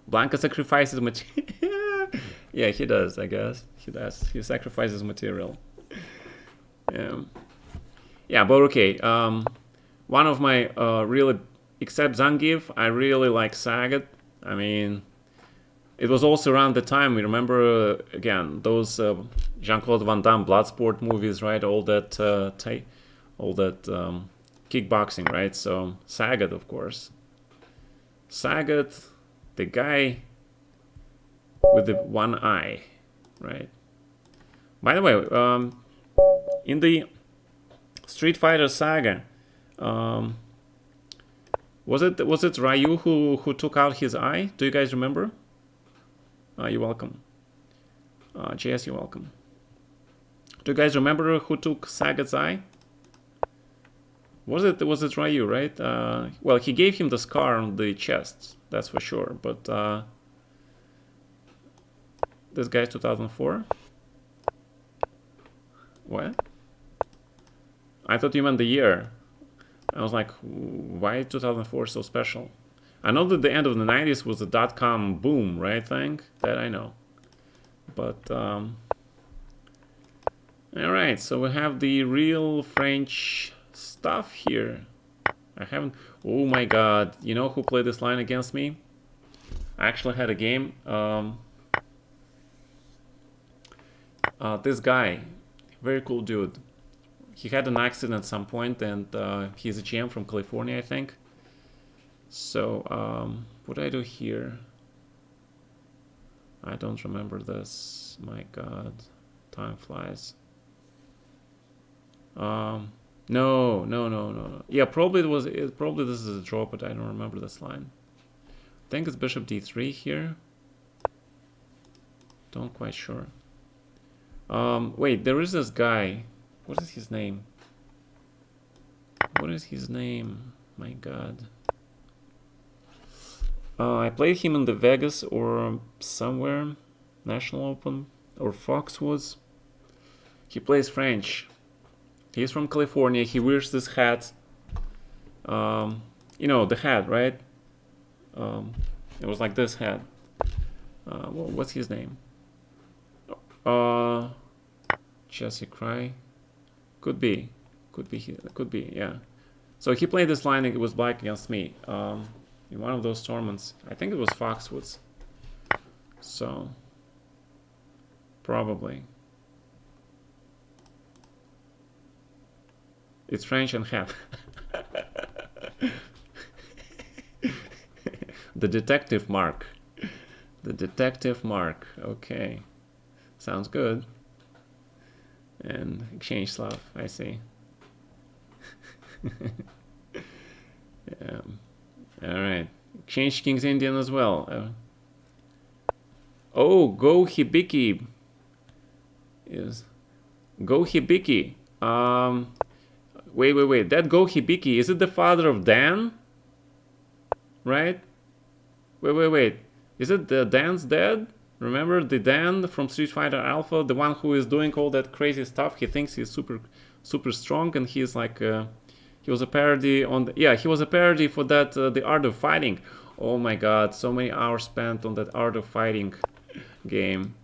Blanca sacrifices material. Yeah, he does, I guess. He does. He sacrifices material. Yeah, but okay. One of my really, except Zangief, I really like Sagat. It was also around the time, we remember, again, those Jean-Claude Van Damme Bloodsport movies, right? All that kickboxing, right? So Sagat, of course. Sagat, the guy with the one eye, right? By the way, in the Street Fighter saga, was it Ryu who took out his eye? Do you guys remember? You're welcome. JS, you're welcome. Do you guys remember who took Sagat's eye? Was it Ryu, right? Well, he gave him the scar on the chest, that's for sure. But this guy's 2004. What? I thought you meant the year. I was like, why 2004 so special? I know that the end of the 90s was the dot-com boom, right, thing? That I know. But, alright, so we have the real French stuff here. I haven't... Oh my god, you know who played this line against me? I actually had a game. This guy, very cool dude. He had an accident at some point, and he's a GM from California, I think. So, what do I do here? I don't remember this. My god, time flies. No. Yeah, probably probably this is a draw, but I don't remember this line. I think it's bishop d3 here. Don't quite sure. Wait, there is this guy. What is his name? What is his name? My God. I played him in the Vegas or somewhere, National Open or Foxwoods. He plays French. He's from California. He wears this hat. You know the hat, right? It was like this hat. Well, what's his name? Jesse Cry. Could be, yeah. So he played this line. It was black against me in one of those tournaments. I think it was Foxwoods. So probably it's French and hat. The detective mark. The detective mark. Okay, sounds good. And exchange Slav, I see. Yeah. All right. Exchange King's Indian as well. Oh, Go Hibiki. Is Go Hibiki. Wait. That Go Hibiki, is it the father of Dan? Right? Wait. Is it the Dan's dad? Remember the Dan from Street Fighter Alpha, the one who is doing all that crazy stuff? He thinks he's super strong, and he's like, he was a parody on the, yeah, he was a parody for that the Art of Fighting. Oh my God, so many hours spent on that Art of Fighting game.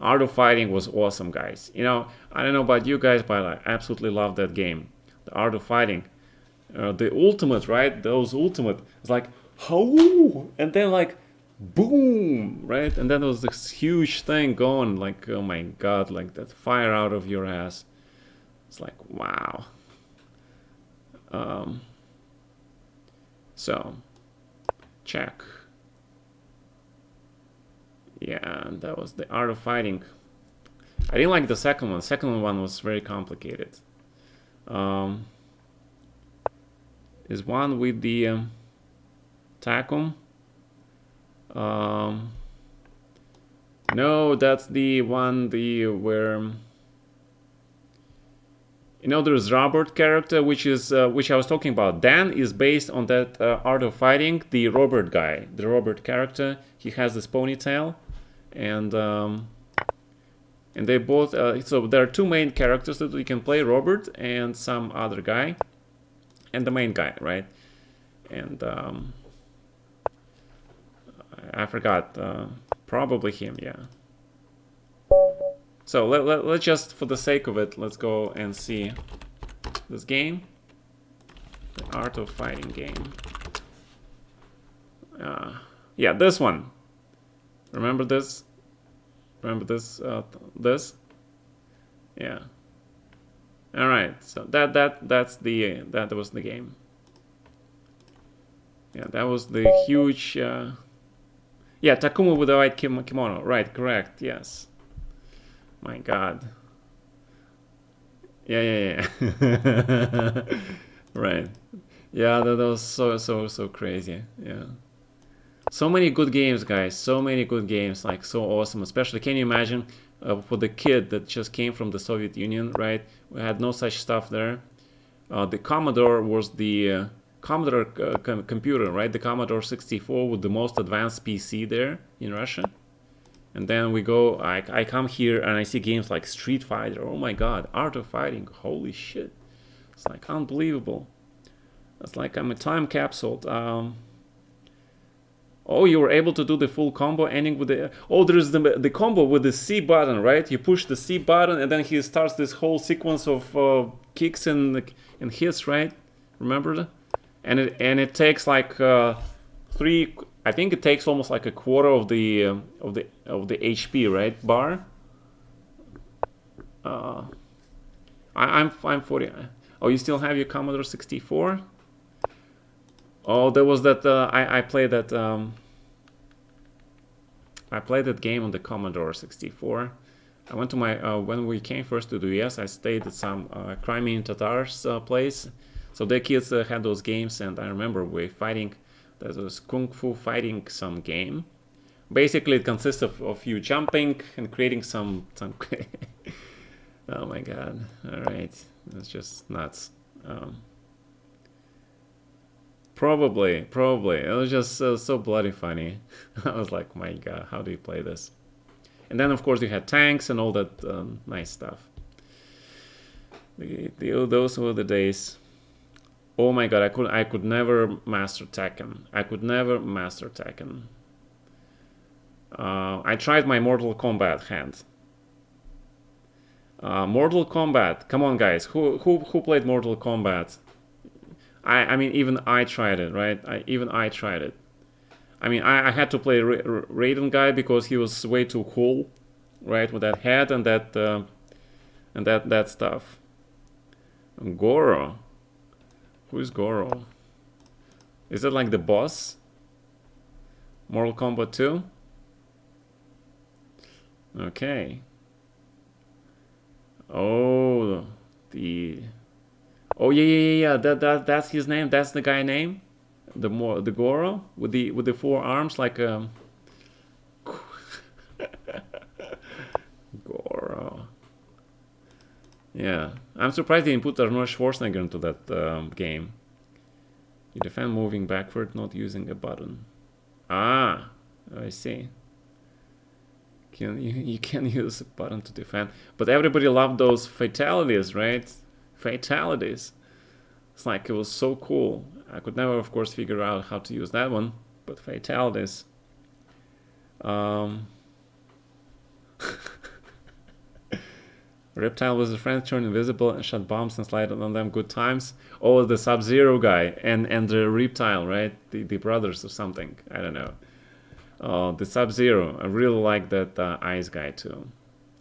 Art of Fighting was awesome, guys. You know, I don't know about you guys, but I absolutely love that game. The Art of Fighting, the ultimate, right? Those ultimate. It's like, how, and then like, boom, right? And then there was this huge thing going, like, oh my God, like that fire out of your ass. It's like, wow. So check. Yeah, that was the Art of Fighting. I didn't like the second one. The second one was very complicated. Is one with the Takum? No, that's the one where, you know, there's Robert character, which is which I was talking about. Dan is based on that Art of Fighting, the Robert guy, the Robert character. He has this ponytail, and they both. So there are two main characters that we can play: Robert and some other guy, and the main guy, right? And I forgot. Probably him, yeah. So let's just, for the sake of it, let's go and see this game. The Art of Fighting game. Yeah, this one. Remember this? Remember this? This? Yeah. All right. So that was the game. Yeah, that was the huge. Yeah, Takuma with the white kimono. Right, correct. Yes. My God. Yeah. Right. Yeah, that was so crazy. Yeah. So many good games, guys. So many good games. Like, so awesome. Especially, can you imagine for the kid that just came from the Soviet Union, right? We had no such stuff there. The Commodore was the Commodore computer, right? The Commodore 64 with the most advanced PC there in Russia. And then we go, I come here and I see games like Street Fighter. Oh my God, Art of Fighting. Holy shit. It's like unbelievable. It's like I'm a time capsule. Oh, you were able to do the full combo ending with the... Oh, there's the combo with the C button, right? You push the C button and then he starts this whole sequence of kicks and hits, right? Remember that? And it takes like three... I think it takes almost like a quarter of the HP, right, bar. I'm 40. Oh, you still have your Commodore 64? Oh, there was that. I played that. I played that game on the Commodore 64. I went to my when we came first to the US. I stayed at some Crimean Tatars place. So their kids had those games, and I remember we fighting. There was Kung Fu fighting some game. Basically, it consists of you jumping and creating some. Oh my God! All right, that's just nuts. Probably. It was just so bloody funny. I was like, my god, how do you play this? And then, of course, you had tanks and all that nice stuff. Those were the days. Oh my god, I could never master Tekken. I tried my Mortal Kombat hand. Mortal Kombat. Come on, guys. Who played Mortal Kombat? I mean, even I tried it, right? Even I tried it. I mean, I had to play Raiden guy because he was way too cool, right? With that head and that stuff. Goro. Who is Goro? Is that like the boss? Mortal Kombat 2? Okay. Oh, Oh yeah. That's his name. That's the guy name. The Goro with the 4 arms like Goro. Yeah, I'm surprised they didn't put Arnold Schwarzenegger into that game. You defend moving backward, not using a button. Ah, I see. You can use a button to defend, but everybody loved those fatalities, right? Fatalities. It's like it was so cool. I could never, of course, figure out how to use that one, but fatalities. Reptile was a friend, turned invisible and shot bombs and slid on them. Good times. Oh, the Sub-Zero guy and the Reptile, right? The brothers or something. I don't know. The Sub-Zero. I really like that Ice guy too.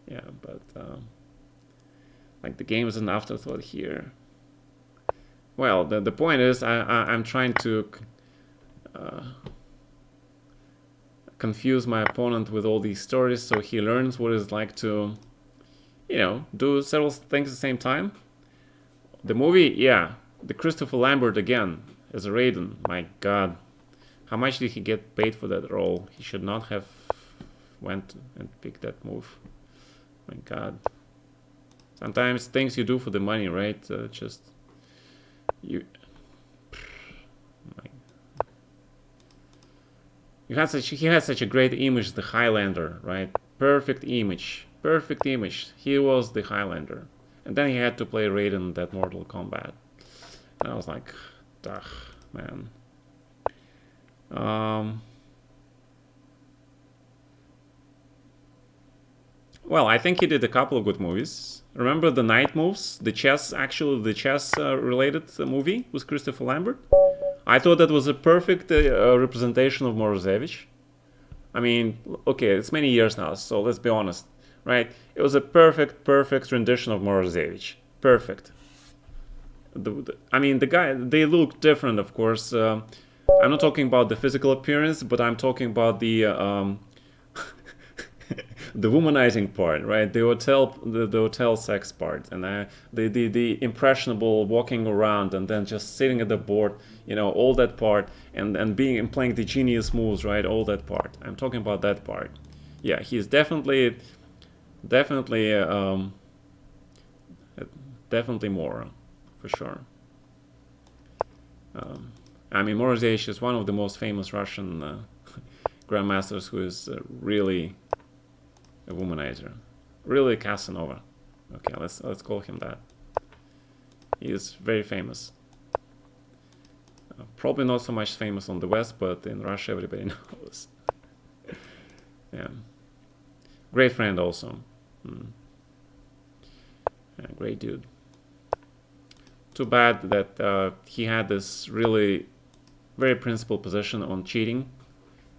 Yeah, but like the game is an afterthought here. Well, the point is I'm trying to confuse my opponent with all these stories so he learns what it's like to, you know, do several things at the same time. The movie, yeah, the Christopher Lambert again as a Raiden. My god, how much did he get paid for that role? He should not have went and picked that move. My god. Sometimes things you do for the money, right? Just you. He had such a great image, the Highlander, right? Perfect image. He was the Highlander. And then he had to play Raiden in that Mortal Kombat. And I was like, ugh, man. Well, I think he did a couple of good movies. Remember the Night Moves? The chess related movie with Christopher Lambert? I thought that was a perfect representation of Morozevich. I mean, okay, it's many years now, so let's be honest, right? It was a perfect rendition of Morozevich. Perfect. I mean, the guy, they look different, of course. I'm not talking about the physical appearance, but I'm talking about the the womanizing part, right? The hotel sex part, and the impressionable walking around and then just sitting at the board, you know, all that part, and playing the genius moves, right? All that part. I'm talking about that part. Yeah, he's definitely more, for sure. I mean, Morozevich is one of the most famous Russian grandmasters who is really a womanizer, really a Casanova. Okay, let's call him that. He is very famous. Probably not so much famous on the West, but in Russia everybody knows. Yeah, great friend also. Yeah, great dude. Too bad that he had this really very principled position on cheating,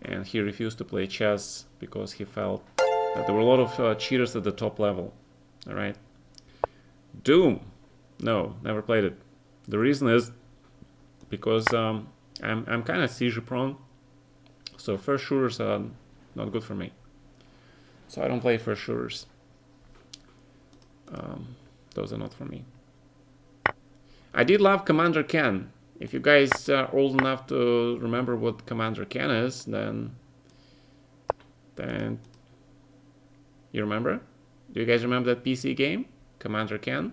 and he refused to play chess because he felt that there were a lot of cheaters at the top level. All right. Doom. No, never played it. The reason is because I'm kind of seizure prone, so first shooters are not good for me. So I don't play first shooters. Those are not for me. I did love Commander Ken. If you guys are old enough to remember what Commander Ken is, then you remember? Do you guys remember that PC game, Commander Ken?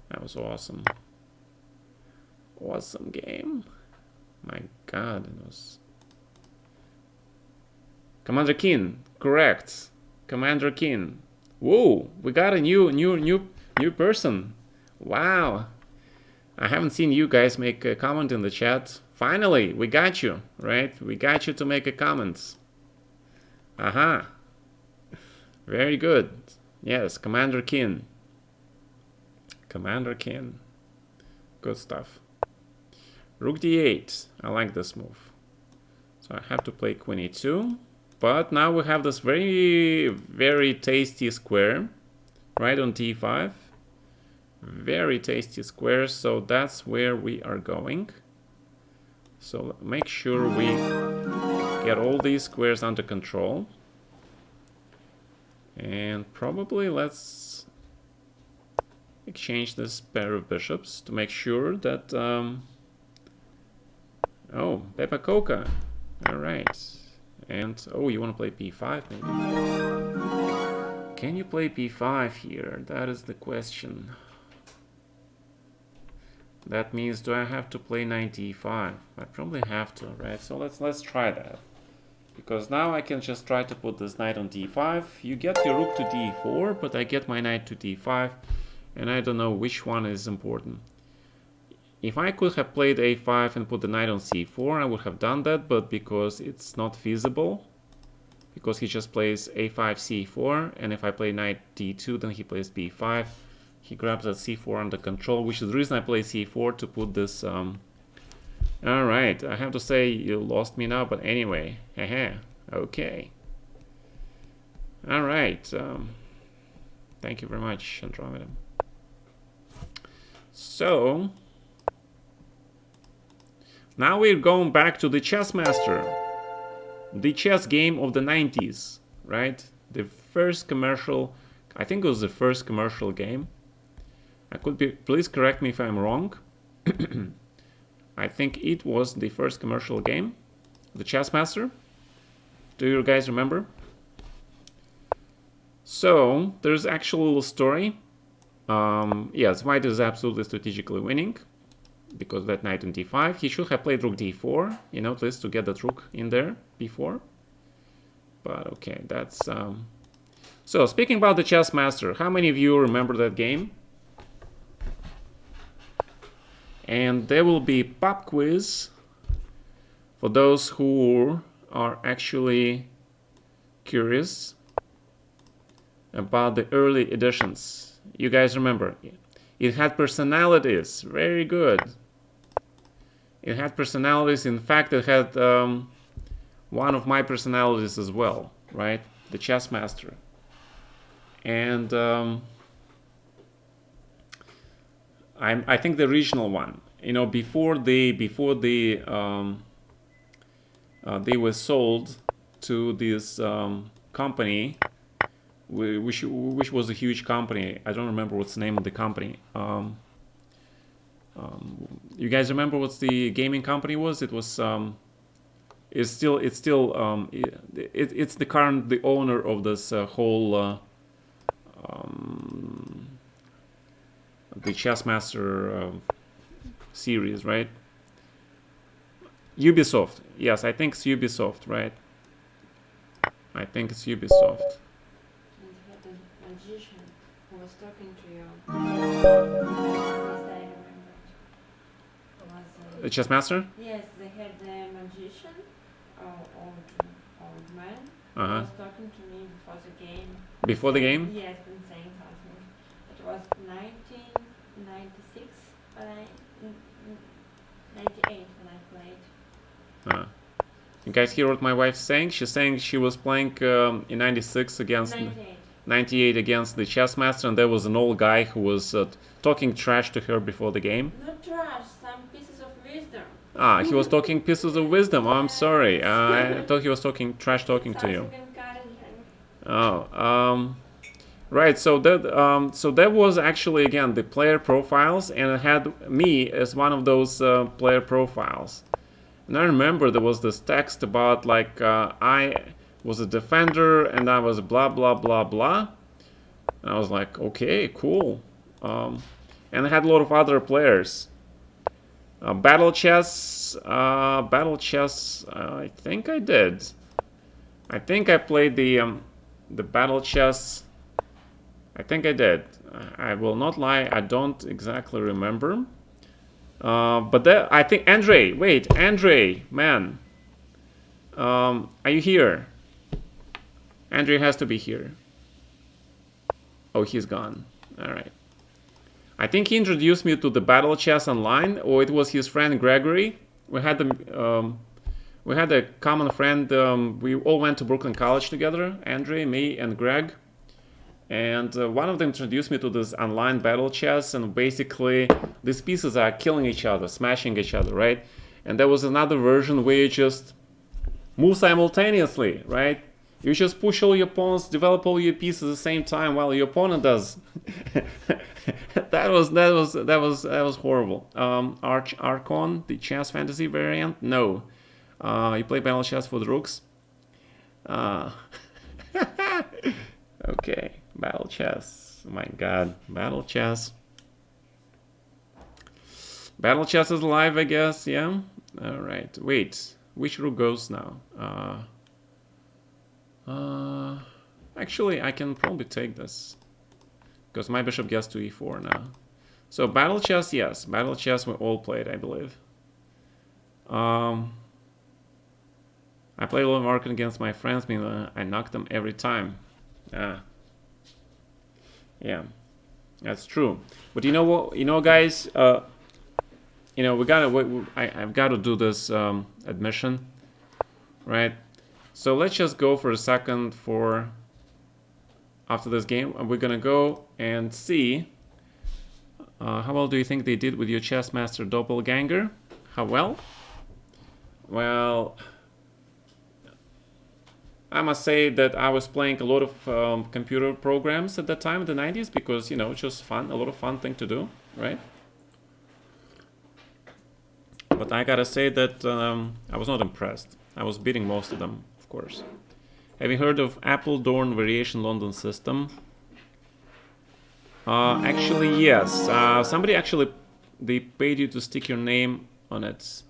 That was awesome. Awesome game. My God, it was Commander Keen. Correct. Commander Keen. Whoa, we got a new person. Wow. I haven't seen you guys make a comment in the chat. Finally, we got you, right? We got you to make a comment. Aha. Very good. Yes, Commander Keen. Commander Keen. Good stuff. Rook d8. I like this move. So I have to play queen e2. But now we have this very tasty square right on d5. Very tasty square, so that's where we are going. So make sure we get all these squares under control. And probably let's exchange this pair of bishops to make sure that... oh, Peppa Coca. All right. And, oh, you want to play p5 maybe? Can you play p5 here? That is the question. That means, do I have to play knight d5? I probably have to, right? So let's try that. Because now I can just try to put this knight on d5. You get your rook to d4, but I get my knight to d5. And I don't know which one is important. If I could have played a5 and put the knight on c4, I would have done that, but because it's not feasible, because he just plays a5, c4, and if I play knight d2, then he plays b5, he grabs that c4 under control, which is the reason I play c4 to put this... Alright, I have to say you lost me now, but anyway, okay. Alright, thank you very much, Andromeda. So... now we're going back to the Chess Master, the chess game of the 90s, right? The first commercial, I think it was the first commercial game. I could be, please correct me if I'm wrong. I think it was the first commercial game, the Chess Master. Do you guys remember? So, there's actually a little story. Yes, white is absolutely strategically winning, because that knight on d5, he should have played rook d4, you know, at least to get that rook in there before. But okay, that's... So, speaking about the Chess Master, how many of you remember that game? And there will be pop quiz for those who are actually curious about the early editions. You guys remember? It had personalities. Very good. It had personalities. In fact, it had one of my personalities as well, right? The Chess Master. And I think the original one. You know, before they were sold to this company, which was a huge company. I don't remember what's the name of the company. You guys remember what the gaming company was? It was it's the owner of this whole the Chess Master series, right? Ubisoft. Yes, I think it's Ubisoft, right? I think it's Ubisoft. And you had the magician who was talking to you. Yes, I remember. The Chess Master? Yes, they had the magician, old man, who Uh-huh. was talking to me before the game. Before the game? Yes, been saying something. It was 1996, but 98 when I played. You guys hear what my wife's saying? She's saying she was playing in 96 against 98 against the Chess Master, and there was an old guy who was talking trash to her before the game. Not trash, some pieces of wisdom. Ah, he was talking pieces of wisdom. Oh, I'm sorry. I thought he was talking trash talking to you. Oh, right. So that was actually again the player profiles, and it had me as one of those player profiles. And I remember there was this text about like I was a defender and I was blah blah blah blah. And I was like, okay, cool. And I had a lot of other players. Battle chess. I think I did. I think I played the battle chess. I think I did. I will not lie. I don't exactly remember. But that, I think Andre. Wait, Andre, man. Are you here? Andre has to be here. Oh, he's gone. All right. I think he introduced me to the battle chess online, or it was his friend Gregory. We had a common friend. We all went to Brooklyn College together. Andre, me, and Greg. And one of them introduced me to this online battle chess, and basically these pieces are killing each other, smashing each other, right? And there was another version where you just move simultaneously, right? You just push all your pawns, develop all your pieces at the same time while your opponent does. that was horrible. Archon, the chess fantasy variant? No. You play battle chess for the rooks? Okay, battle chess. Oh my god, battle chess. Battle chess is live, I guess. Yeah. All right. Wait, which rook goes now? Actually, I can probably take this because my bishop gets to e4 now. So battle chess, yes, battle chess we all played, I believe. I play a lot of market against my friends, meaning I knock them every time. Yeah, that's true. But you know what? You know, guys. You know, I've got to do this admission, right? So let's just go for a second for after this game. We're gonna go and see how well do you think they did with your chess master doppelganger? How well? Well, I must say that I was playing a lot of computer programs at that time in the 90s because, you know, it's just fun, a lot of fun thing to do, right? But I gotta say that I was not impressed. I was beating most of them, of course. Have you heard of Appledorn Variation London System? Actually, yes. Somebody actually, they paid you to stick your name on it.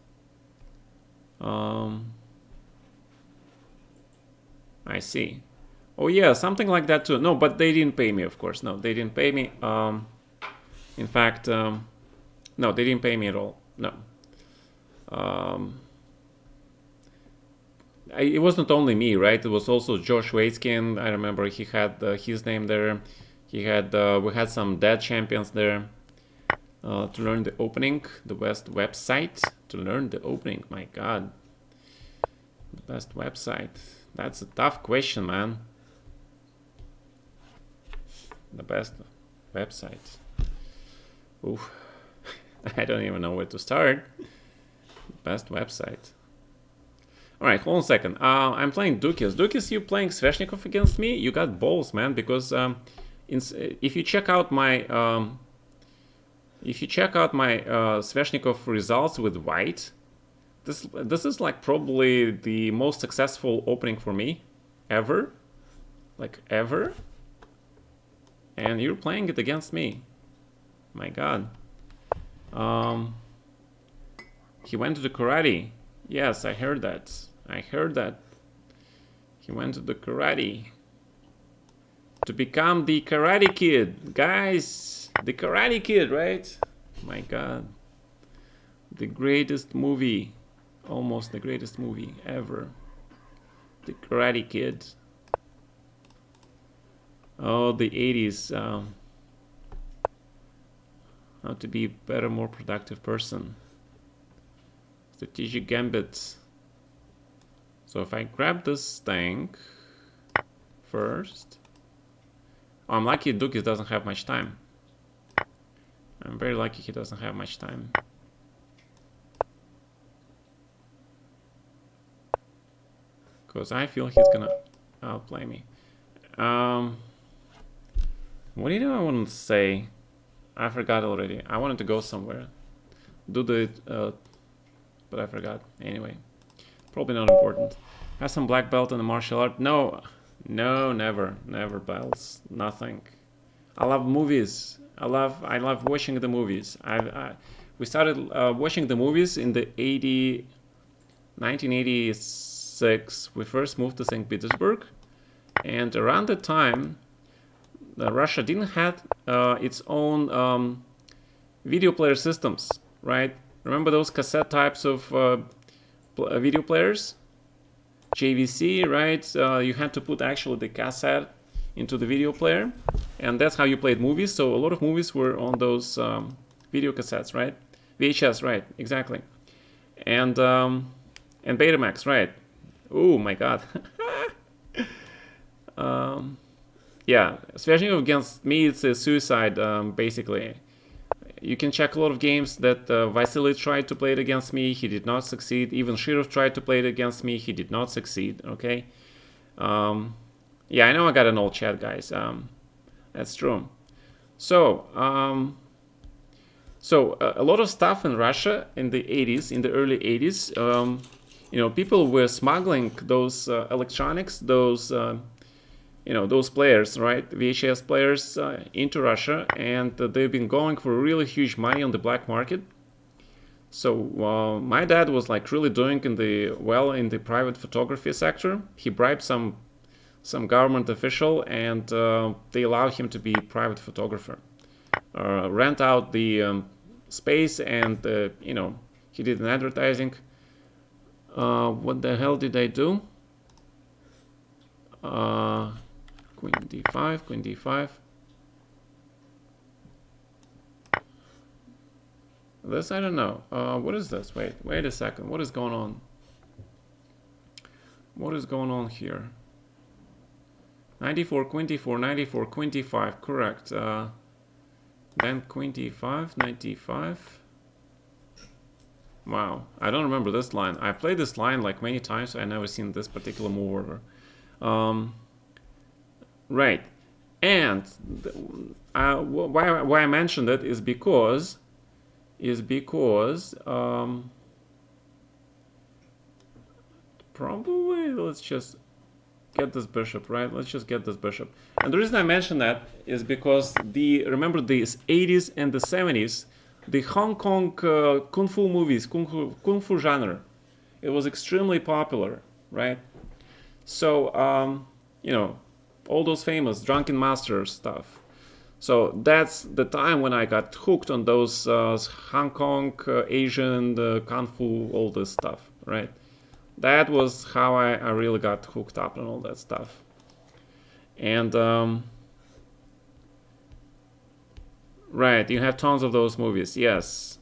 I see. Oh yeah, something like that too. No, but they didn't pay me, of course. No, they didn't pay me. In fact, no, they didn't pay me at all. No. It wasn't only me, right? It was also Josh Waitskin. I remember he had his name there. He had we had some dead champions there to learn the opening, the best website to learn the opening. My God, the best website. That's a tough question, man. The best website. Oof. I don't even know where to start. Best website. All right, hold on a second. I'm playing Dukis. Dukis, you playing Sveshnikov against me? You got balls, man. Because if you check out my Sveshnikov results with white, this is like probably the most successful opening for me ever, like ever. And you're playing it against me. My God. He went to the karate. Yes, I heard that. I heard that. He went to the karate. To become the Karate Kid. Guys, the Karate Kid, right? My God. The greatest movie. Almost the greatest movie ever. The Karate Kid. Oh, the 80s. How to be a better, more productive person. Strategic gambits. So if I grab this thing first. Oh, I'm lucky Dukis doesn't have much time. I'm very lucky he doesn't have much time. Because I feel he's gonna outplay me. What do you know I wanted to say? I forgot already. I wanted to go somewhere. Do the... but I forgot. Anyway. Probably not important. Have some black belt in the martial art? No. No, never. Never belts. Nothing. I love movies. I love watching the movies. We started watching the movies in the 1986. We first moved to St. Petersburg, and around that time, Russia didn't have its own video player systems, right? Remember those cassette types of video players? JVC, right? You had to put actually the cassette into the video player, and that's how you played movies. So a lot of movies were on those video cassettes, right? VHS, right? Exactly. And Betamax, right? Oh my God. Yeah, especially against me, it's a suicide, basically. You can check a lot of games that Vasily tried to play it against me. He did not succeed. Even Shirov tried to play it against me. He did not succeed, okay? Yeah, I know I got an old chat, guys. That's true. So, a lot of stuff in Russia in the 80s, in the early 80s, people were smuggling those electronics, those those players, right, VHS players, into Russia, and they've been going for really huge money on the black market. So my dad was like really doing in the private photography sector. He bribed some government official, and they allowed him to be a private photographer, rent out the space, and he did an advertising. What the hell did I do? Queen d5, queen d5. This, I don't know. What is this? Wait a second. What is going on? What is going on here? 94, queen d4, 94, queen d5. Correct. Then queen d5, knight d5. Wow, I don't remember this line. I played this line like many times. I never seen this particular move order. Right, and why I mentioned it is because probably let's just get this bishop, right? Let's just get this bishop. And the reason I mention that is because remember the 80s and the 70s, the Hong Kong kung fu movies, kung fu genre, it was extremely popular, right? So all those famous Drunken Master stuff. So that's the time when I got hooked on those Hong Kong, Asian, Kung Fu, all this stuff, right? That was how I really got hooked up on all that stuff. And, right, you have tons of those movies, yes.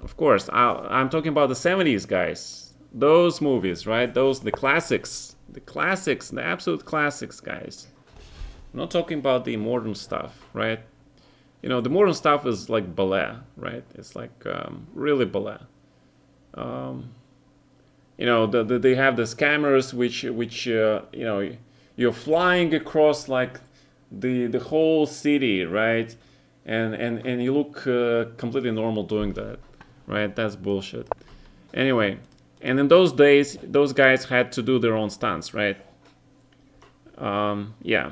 Of course, I'm talking about the 70s, guys. Those movies, right? The classics. The classics, the absolute classics, guys. I'm not talking about the modern stuff, right? The modern stuff is like ballet, right? It's like really ballet. They have these cameras which you're flying across like the whole city, right? And you look completely normal doing that, right? That's bullshit. Anyway. And in those days, those guys had to do their own stunts, right? Yeah.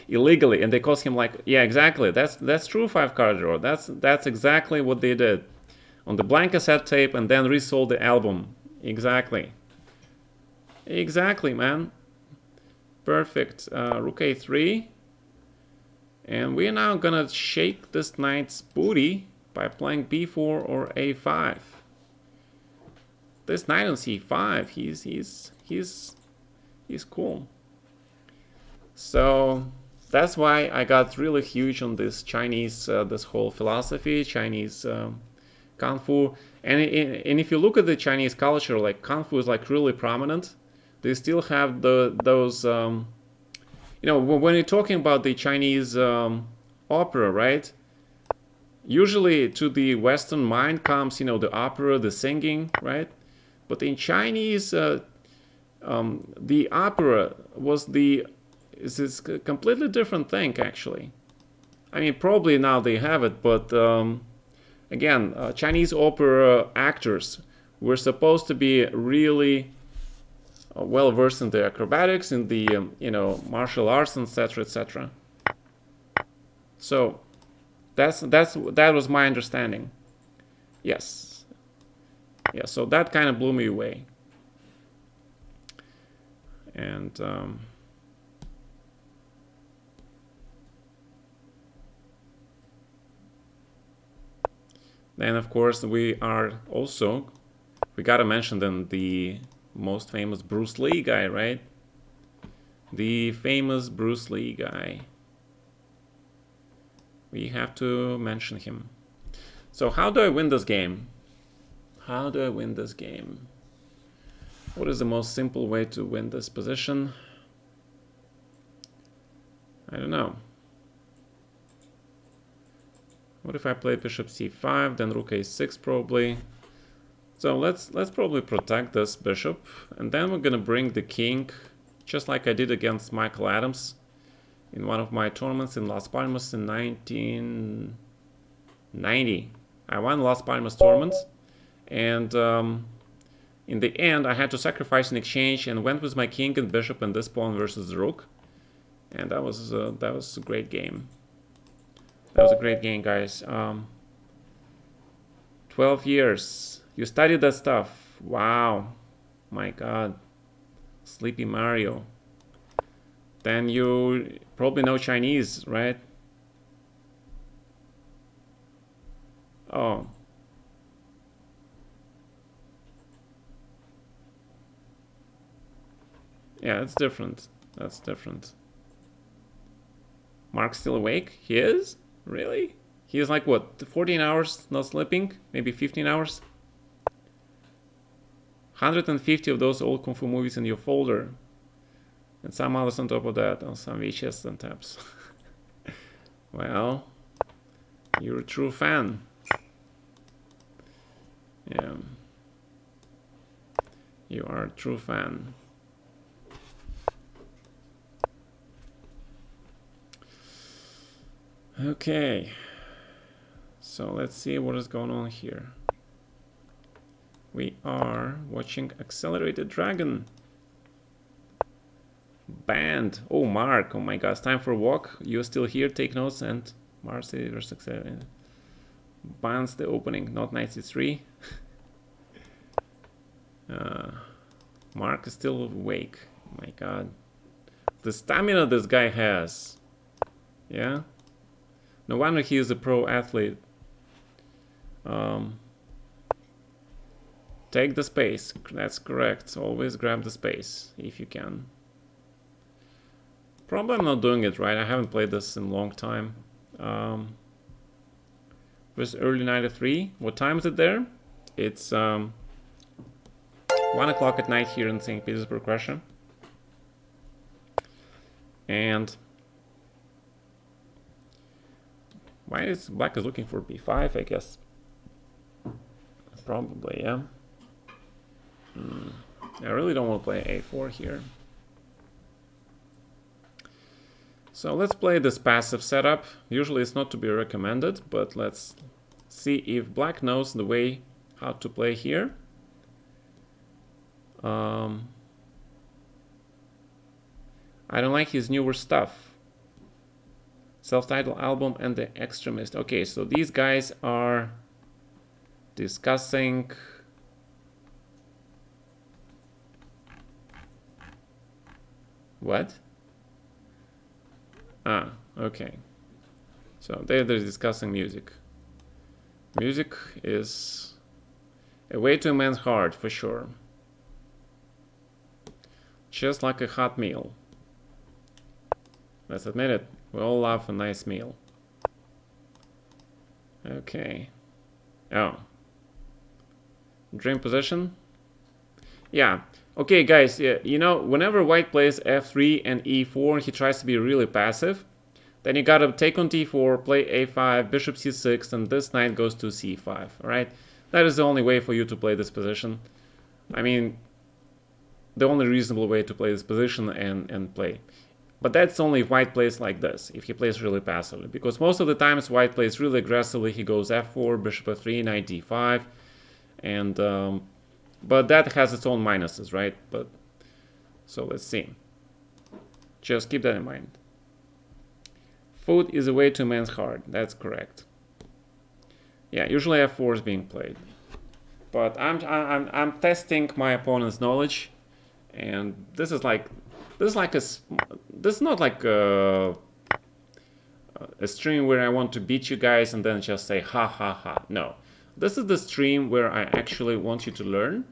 Illegally, and they cost him like, yeah, exactly. That's true, 5-card draw. That's exactly what they did on the blank cassette tape, and then resold the album. Exactly. Exactly, man. Perfect. Rook a3, and we're now gonna shake this knight's booty by playing b4 or a5. This knight on c5, he's cool. So that's why I got really huge on this Chinese, this whole philosophy, Chinese Kung Fu. And if you look at the Chinese culture, like Kung Fu is like really prominent. They still have those, when you're talking about the Chinese opera, right? Usually to the Western mind comes, the opera, the singing, right? But in Chinese, the opera is this completely different thing, actually. I mean, probably now they have it, but again, Chinese opera actors were supposed to be really well versed in the acrobatics, in the martial arts, etc., etc. So That was my understanding. Yes. Yeah, so that kind of blew me away. And then of course we gotta mention then the most famous Bruce Lee guy, right? The famous Bruce Lee guy. We have to mention him. So how do I win this game? How do I win this game? What is the most simple way to win this position? I don't know. What if I play bishop c5, then rook a6 probably? So let's probably protect this bishop, and then we're gonna bring the king, just like I did against Michael Adams in one of my tournaments in Las Palmas in 1990. I won Las Palmas tournaments, and in the end I had to sacrifice in exchange and went with my king and bishop and this pawn versus the rook, and that was a great game. That was a great game, guys. 12 years. You studied that stuff. Wow. My God. Sleepy Mario. Then you probably know Chinese, right? Oh. Yeah, that's different. That's different. Mark's still awake? He is? Really? He is like, what, 14 hours not sleeping? Maybe 15 hours? 150 of those old Kung Fu movies in your folder. And some others on top of that, on some VHS and tabs. Well, you're a true fan. Yeah. You are a true fan. Okay. So let's see what is going on here. We are watching Accelerated Dragon. Banned. Oh, Mark. Oh my God. It's time for a walk. You're still here. Take notes. And Marcy versus Accelerated. Bans the opening. Not knight c3. Mark is still awake. Oh my God. The stamina this guy has. Yeah. No wonder he is a pro athlete. Take the space. That's correct. Always grab the space if you can. Probably I'm not doing it right. I haven't played this in a long time. This early 93. What time is it there? It's 1 o'clock at night here in St. Petersburg, Russia. And why is black is looking for b5, I guess. Probably, yeah. I really don't want to play a4 here. So let's play this passive setup. Usually it's not to be recommended, but let's see if black knows the way how to play here. I don't like his newer stuff. Self-titled album and The Extremist. Okay, so these guys are discussing what? Ah, okay. So they're discussing music. Music is a way to a man's heart, for sure. Just like a hot meal. Let's admit it. We all love a nice meal. Okay. Oh. Dream position? Yeah. Okay, guys, you know, whenever white plays f3 and e4, he tries to be really passive. Then you gotta take on d4, play a5, bishop c6, and this knight goes to c5, alright? That is the only way for you to play this position. I mean, the only reasonable way to play this position and play. But that's only if white plays like this, if he plays really passively. Because most of the times white plays really aggressively, he goes f4, bishop f3, knight d5, and but that has its own minuses, right? But so let's see. Just keep that in mind. Food is a way to a man's heart. That's correct. Yeah, usually f4 is being played. But I'm testing my opponent's knowledge, and this is not like a stream where I want to beat you guys and then just say ha ha ha. No, this is the stream where I actually want you to learn,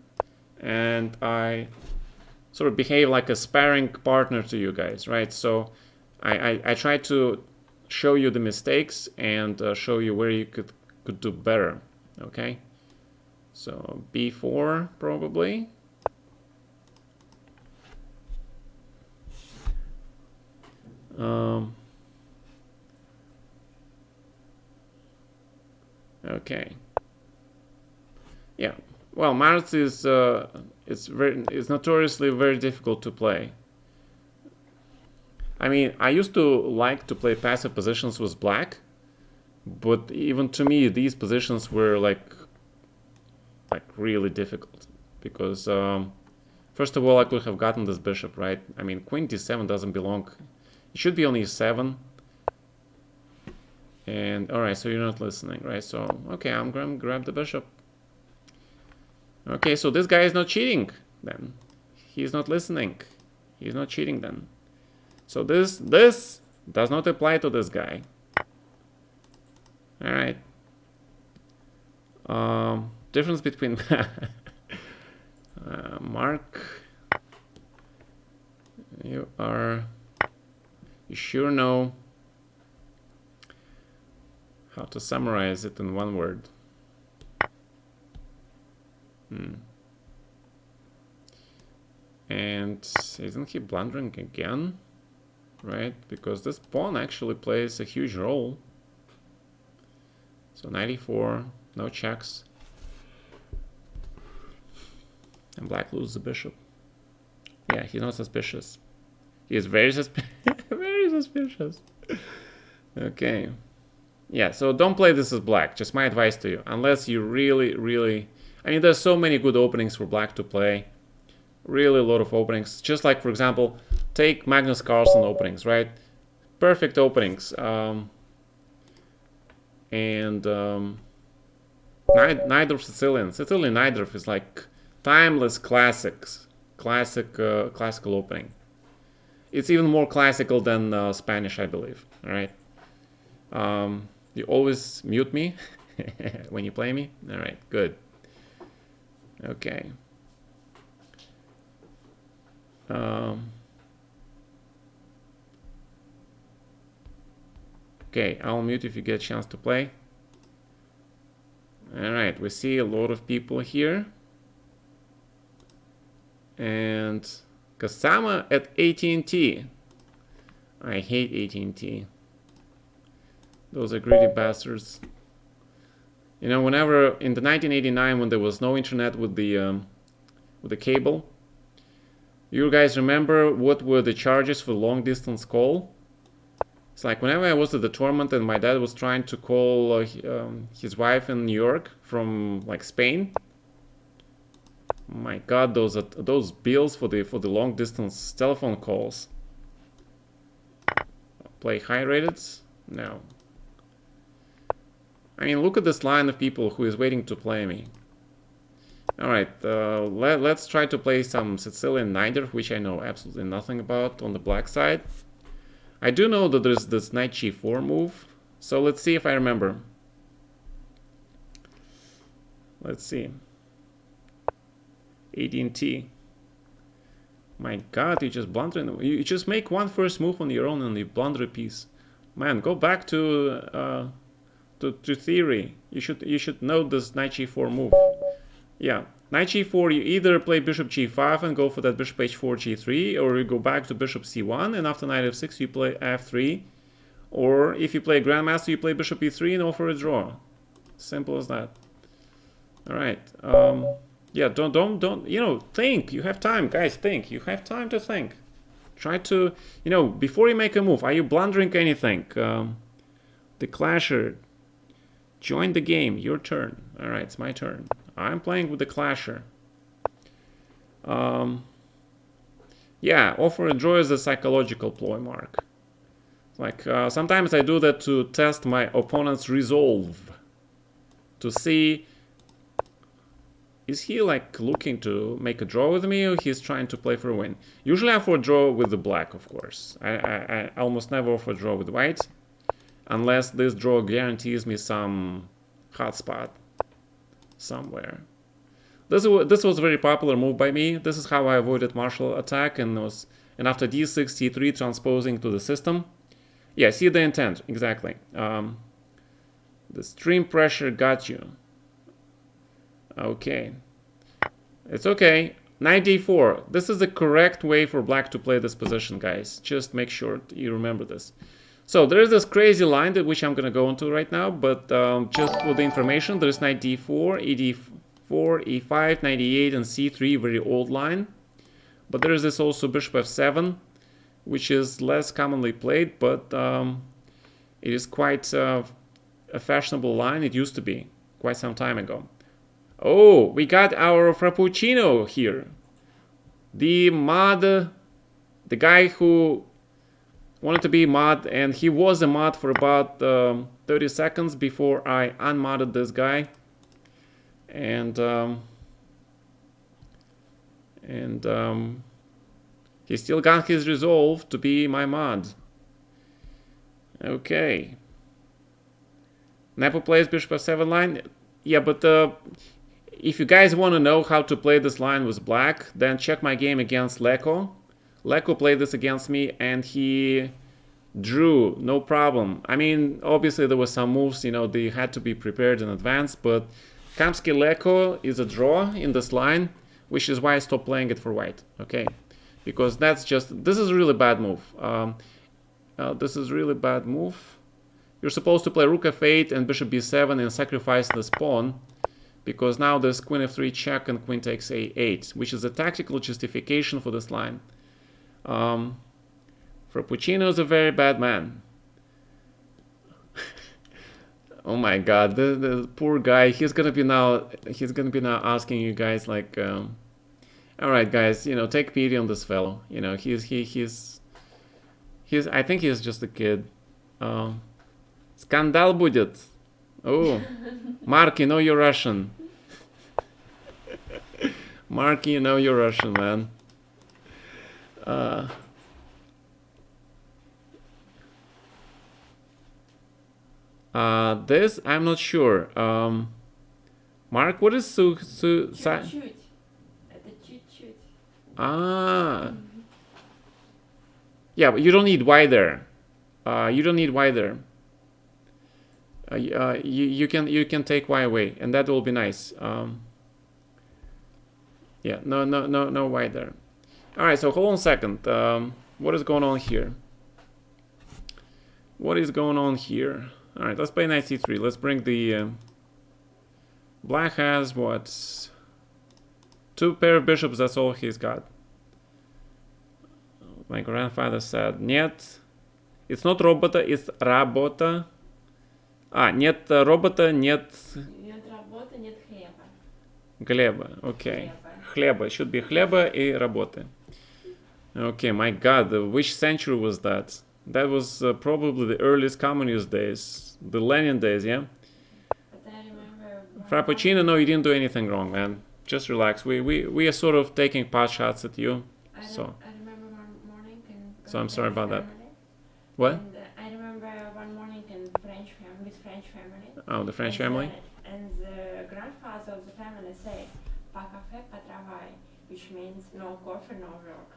and I sort of behave like a sparring partner to you guys, right? So I try to show you the mistakes and show you where you could do better. Okay, so b4 probably. Okay. Yeah. Well, Mars is it's notoriously very difficult to play. I mean, I used to like to play passive positions with black, but even to me, these positions were like really difficult because first of all, I could have gotten this bishop, right? I mean, queen d7 doesn't belong. It should be on e7. And all right, so you're not listening, right? So okay, I'm gonna grab the bishop. Okay, so this guy is not cheating then. He's not listening. He's not cheating then. So this does not apply to this guy. All right. Difference between Mark. You sure know how to summarize it in one word. And isn't he blundering again? Right? Because this pawn actually plays a huge role. So 94, no checks. And black loses the bishop. Yeah, he's not suspicious. He is very very suspicious. Okay. Yeah, so don't play this as black. Just my advice to you. Unless you really... I mean, there's so many good openings for black to play. Really a lot of openings. Just like, for example, take Magnus Carlsen openings, right? Perfect openings. Neither of Sicilian Neither is like timeless classics. Classical opening. It's even more classical than Spanish, I believe. All right. You always mute me when you play me. All right, good. Okay. Okay, I'll mute if you get a chance to play. All right, we see a lot of people here. And Kasama at AT&T. I hate AT&T. Those are greedy bastards. You know, whenever in the 1989 when there was no internet with the cable, you guys remember what were the charges for long distance call? It's like whenever I was at the tournament and my dad was trying to call his wife in New York from like Spain. My God, those bills for the long distance telephone calls. Play high rated? No. I mean, look at this line of people who is waiting to play me. All right, let's try to play some Sicilian Neither, which I know absolutely nothing about on the black side. I do know that there's this knight g4 move, so let's see if I remember. Let's see. AT&T. My God, you just blunder. You just make one first move on your own and you blunder a piece. Man, go back to theory. You should know this knight g4 move. Yeah, knight g4. You either play bishop g5 and go for that bishop h4 g3, or you go back to bishop c1 and after knight f6 you play f3, or if you play grandmaster you play bishop e3 and offer a draw. Simple as that. All right. Yeah, don't. You know, think. You have time, guys. Think. You have time to think. Try to, you know, before you make a move. Are you blundering anything? The clasher. Join the game. Your turn. All right, it's my turn. I'm playing with the clasher. Yeah, offer a draw is a psychological ploy, Mark. Like sometimes I do that to test my opponent's resolve. to see, is he like looking to make a draw with me, or he's trying to play for a win? Usually I for a draw with the black, of course. I almost never offer a draw with white, unless this draw guarantees me some hot spot somewhere. This was a very popular move by me. This is how I avoided martial attack and after d6, c3 transposing to the system. Yeah, see the intent, exactly. The stream pressure got you. Okay. It's okay. Knight d4. This is the correct way for black to play this position, guys. Just make sure you remember this. So there is this crazy line that which I'm going to go into right now, but just for the information, there is knight d4, e4, e5, knight e8, and c3, very old line. But there is this also bishop f7, which is less commonly played, but it is quite a fashionable line. It used to be quite some time ago. Oh, we got our Frappuccino here. The mod, the guy who wanted to be mod, and he was a mod for about 30 seconds before I unmodded this guy. And he still got his resolve to be my mod. Okay. Nepo plays bishop f7 line. Yeah, but if you guys want to know how to play this line with black, then check my game against Leko. Leko played this against me, and he drew, no problem. I mean, obviously there were some moves, you know, they had to be prepared in advance, but Kamsky Leko is a draw in this line, which is why I stopped playing it for white, okay? Because that's just, this is a really bad move. This is really bad move. You're supposed to play rook f8 and bishop b7 and sacrifice this pawn, because now there's queen f3 check and queen takes a8, which is a tactical justification for this line. Frappuccino is a very bad man. Oh my god, the poor guy. He's gonna be now asking you guys like, all right, guys, you know, take pity on this fellow. You know, he's I think he's just a kid. Скандал будет. Oh, Mark, you know you're Russian. Mark, you know you're Russian, man. This I'm not sure. Mark, what is Чуть-чуть. Это чуть-чуть. Ah. Yeah, but you don't need white there. You don't need white there. You can take white away, and that will be nice. Yeah, no white there. All right, so hold on a second. What is going on here? What is going on here? All right, let's play knight c3. Let's bring the black has what? 2 pair of bishops. That's all he's got. My grandfather said, "Нет, it's not робота, it's работа." Нет робота, нет. Нет работы, нет хлеба. Глеба, okay. Хлеба, it should be хлеба и работы. Okay, my God, which century was that? That was probably the earliest communist days, the Lenin days, yeah? But I remember... Frappuccino, no, you didn't do anything wrong, man. Just relax. We are sort of taking pot shots at you. I remember one morning in... So I'm sorry about that. Family, What? And I remember one morning in French family. Oh, the French family? And the grandfather of the family said, "Pas café, pas travail," which means no coffee, no work.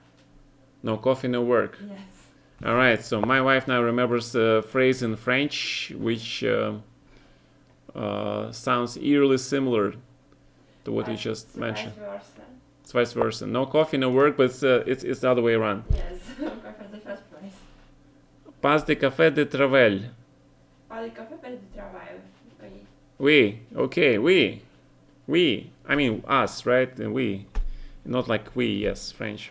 No coffee, no work. Yes. All right, so my wife now remembers a phrase in French which sounds eerily similar to what you just mentioned. Vice versa. It's vice versa. No coffee, no work, but it's the other way around. Yes, coffee in the first place. Pas de café de travail. Pas de café, pas de travail. Oui, okay, oui. We. I mean us, right? We. Not like we, yes, French.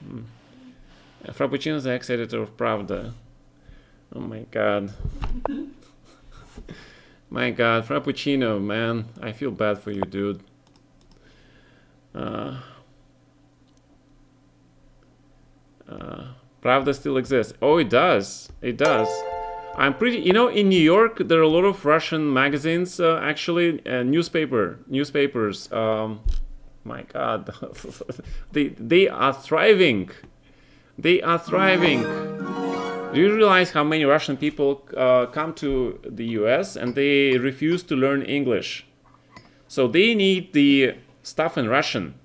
Frappuccino is the ex-editor of Pravda. Oh my god. My god, Frappuccino, man. I feel bad for you, dude. Pravda still exists. Oh, it does. It does. I'm pretty, you know, in New York, there are a lot of Russian magazines, actually, newspapers. My God, they are thriving. They are thriving. Do you realize how many Russian people come to the US and they refuse to learn English? So they need the stuff in Russian.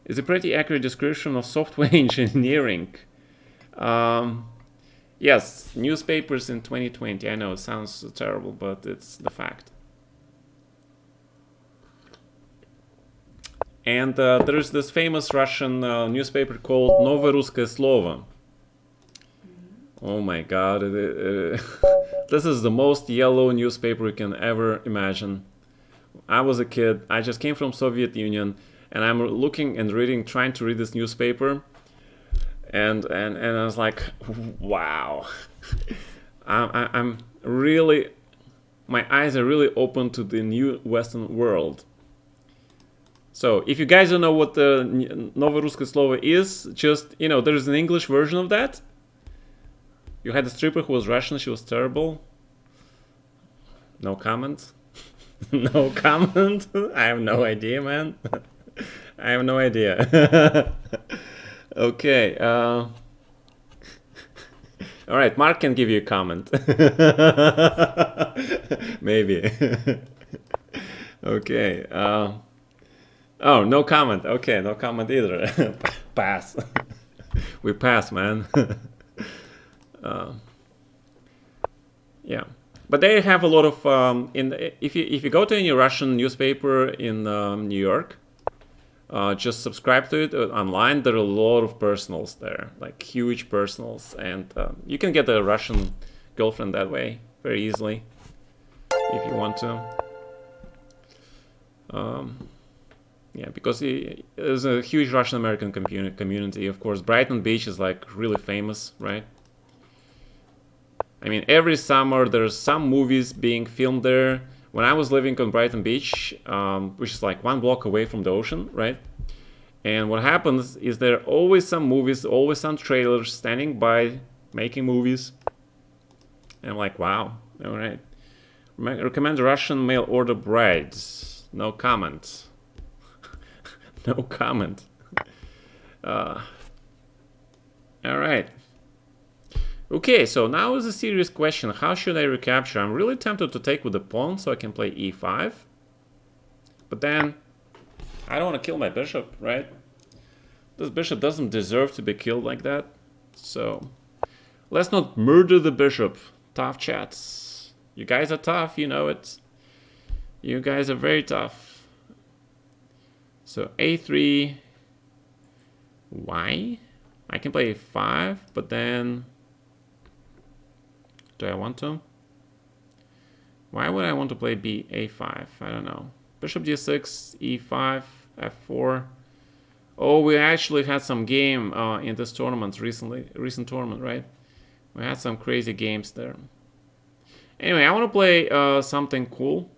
It's a pretty accurate description of software engineering. Yes, newspapers in 2020. I know it sounds terrible, but it's the fact. And there's this famous Russian newspaper called Новое русское слово. Oh my God. This is the most yellow newspaper you can ever imagine. I was a kid. I just came from Soviet Union, and I'm looking and reading, trying to read this newspaper. And I was like, wow. I'm really, my eyes are really open to the new Western world. So if you guys don't know what the Новое русское слово is, just, you know, there's an English version of that. You had a stripper who was Russian, she was terrible. No comment. No comment. I have no idea, man. I have no idea. Okay. All right, Mark can give you a comment. Maybe. Okay. Oh, no comment. Okay, no comment either. Pass. We pass, man. Yeah, but they have a lot of if you go to any Russian newspaper in New York, just subscribe to it online. There are a lot of personals there, like huge personals, and you can get a Russian girlfriend that way very easily if you want to. Yeah, because there's a huge Russian American community. Of course, Brighton Beach is like really famous, right? I mean, every summer there's some movies being filmed there. When I was living on Brighton Beach, which is like 1 block away from the ocean, right? And what happens is there are always some movies, always some trailers standing by making movies. And I'm like, wow, all right. Recommend Russian mail order brides. No comment. No comment. All right. Okay, so now is a serious question. How should I recapture? I'm really tempted to take with the pawn so I can play e5. But then I don't want to kill my bishop, right? This bishop doesn't deserve to be killed like that. So let's not murder the bishop. Tough chats. You guys are tough, you know it. You guys are very tough. So a3. Why? I can play a5, but then... Do I want to? Why would I want to play a5? I don't know. Bishop d6, e5, f4. Oh, we actually had some game in this tournament recent tournament, right? We had some crazy games there. Anyway, I want to play something cool.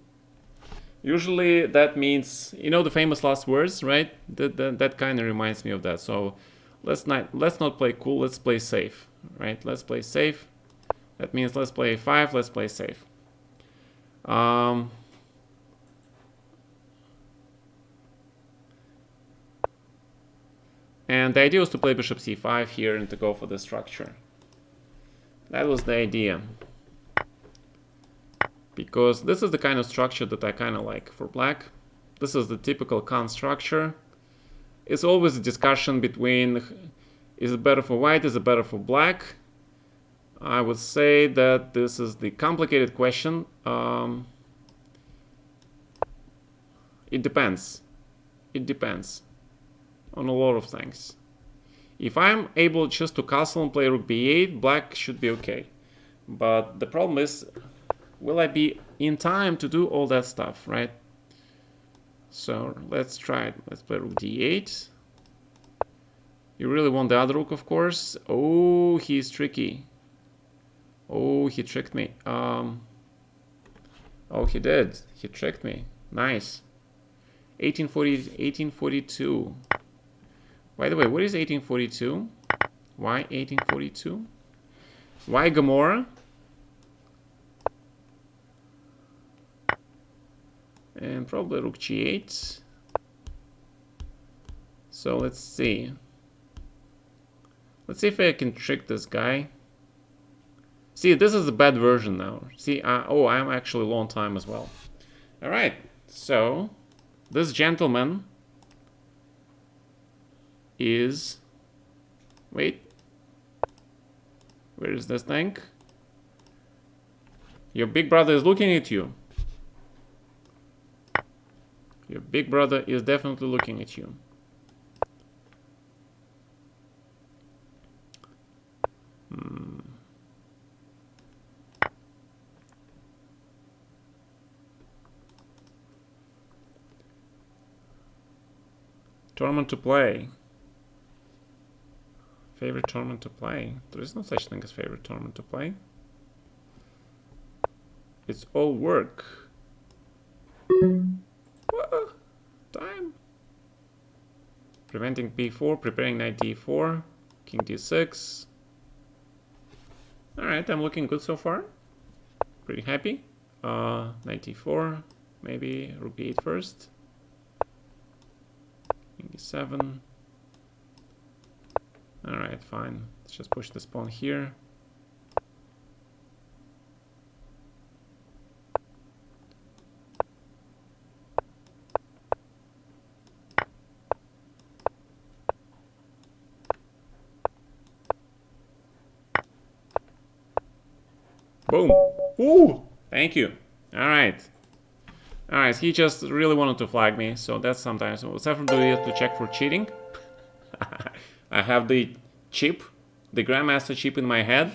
Usually that means, you know, the famous last words, right? That kind of reminds me of that. So let's not play cool. Let's play safe, right? Let's play safe. That means let's play a5, let's play safe. And the idea was to play bishop c5 here and to go for the structure. That was the idea. Because this is the kind of structure that I kind of like for black. This is the typical Khan structure. It's always a discussion between, is it better for white, is it better for black? I would say that this is the complicated question. It depends. It depends on a lot of things. If I'm able just to castle and play rook b8, black should be okay. But the problem is, will I be in time to do all that stuff, right? So let's try it. Let's play rook d8. You really want the other rook, of course. Oh, he's tricky. Oh, he tricked me. Oh, he did. He tricked me. Nice. 1842. By the way, what is 1842? Why 1842? Why Gomorrah? And probably rook g8. So let's see. Let's see if I can trick this guy. See, this is a bad version now. See, oh, I'm actually a long time as well. All right, so this gentleman is... Wait. Where is this thing? Your big brother is looking at you. Your big brother is definitely looking at you. Tournament to play. Favorite tournament to play? There is no such thing as favorite tournament to play. It's all work. Whoa. Time. Preventing b4, preparing knight d4, king d6. Alright, I'm looking good so far. Pretty happy. Knight d4, maybe rook b8 first. King d7. Alright, fine. Let's just push this pawn here. Boom. Ooh, thank you. Alright. Alright, he just really wanted to flag me, so that's sometimes. Several do you have to check for cheating? I have the chip, the Grandmaster chip in my head.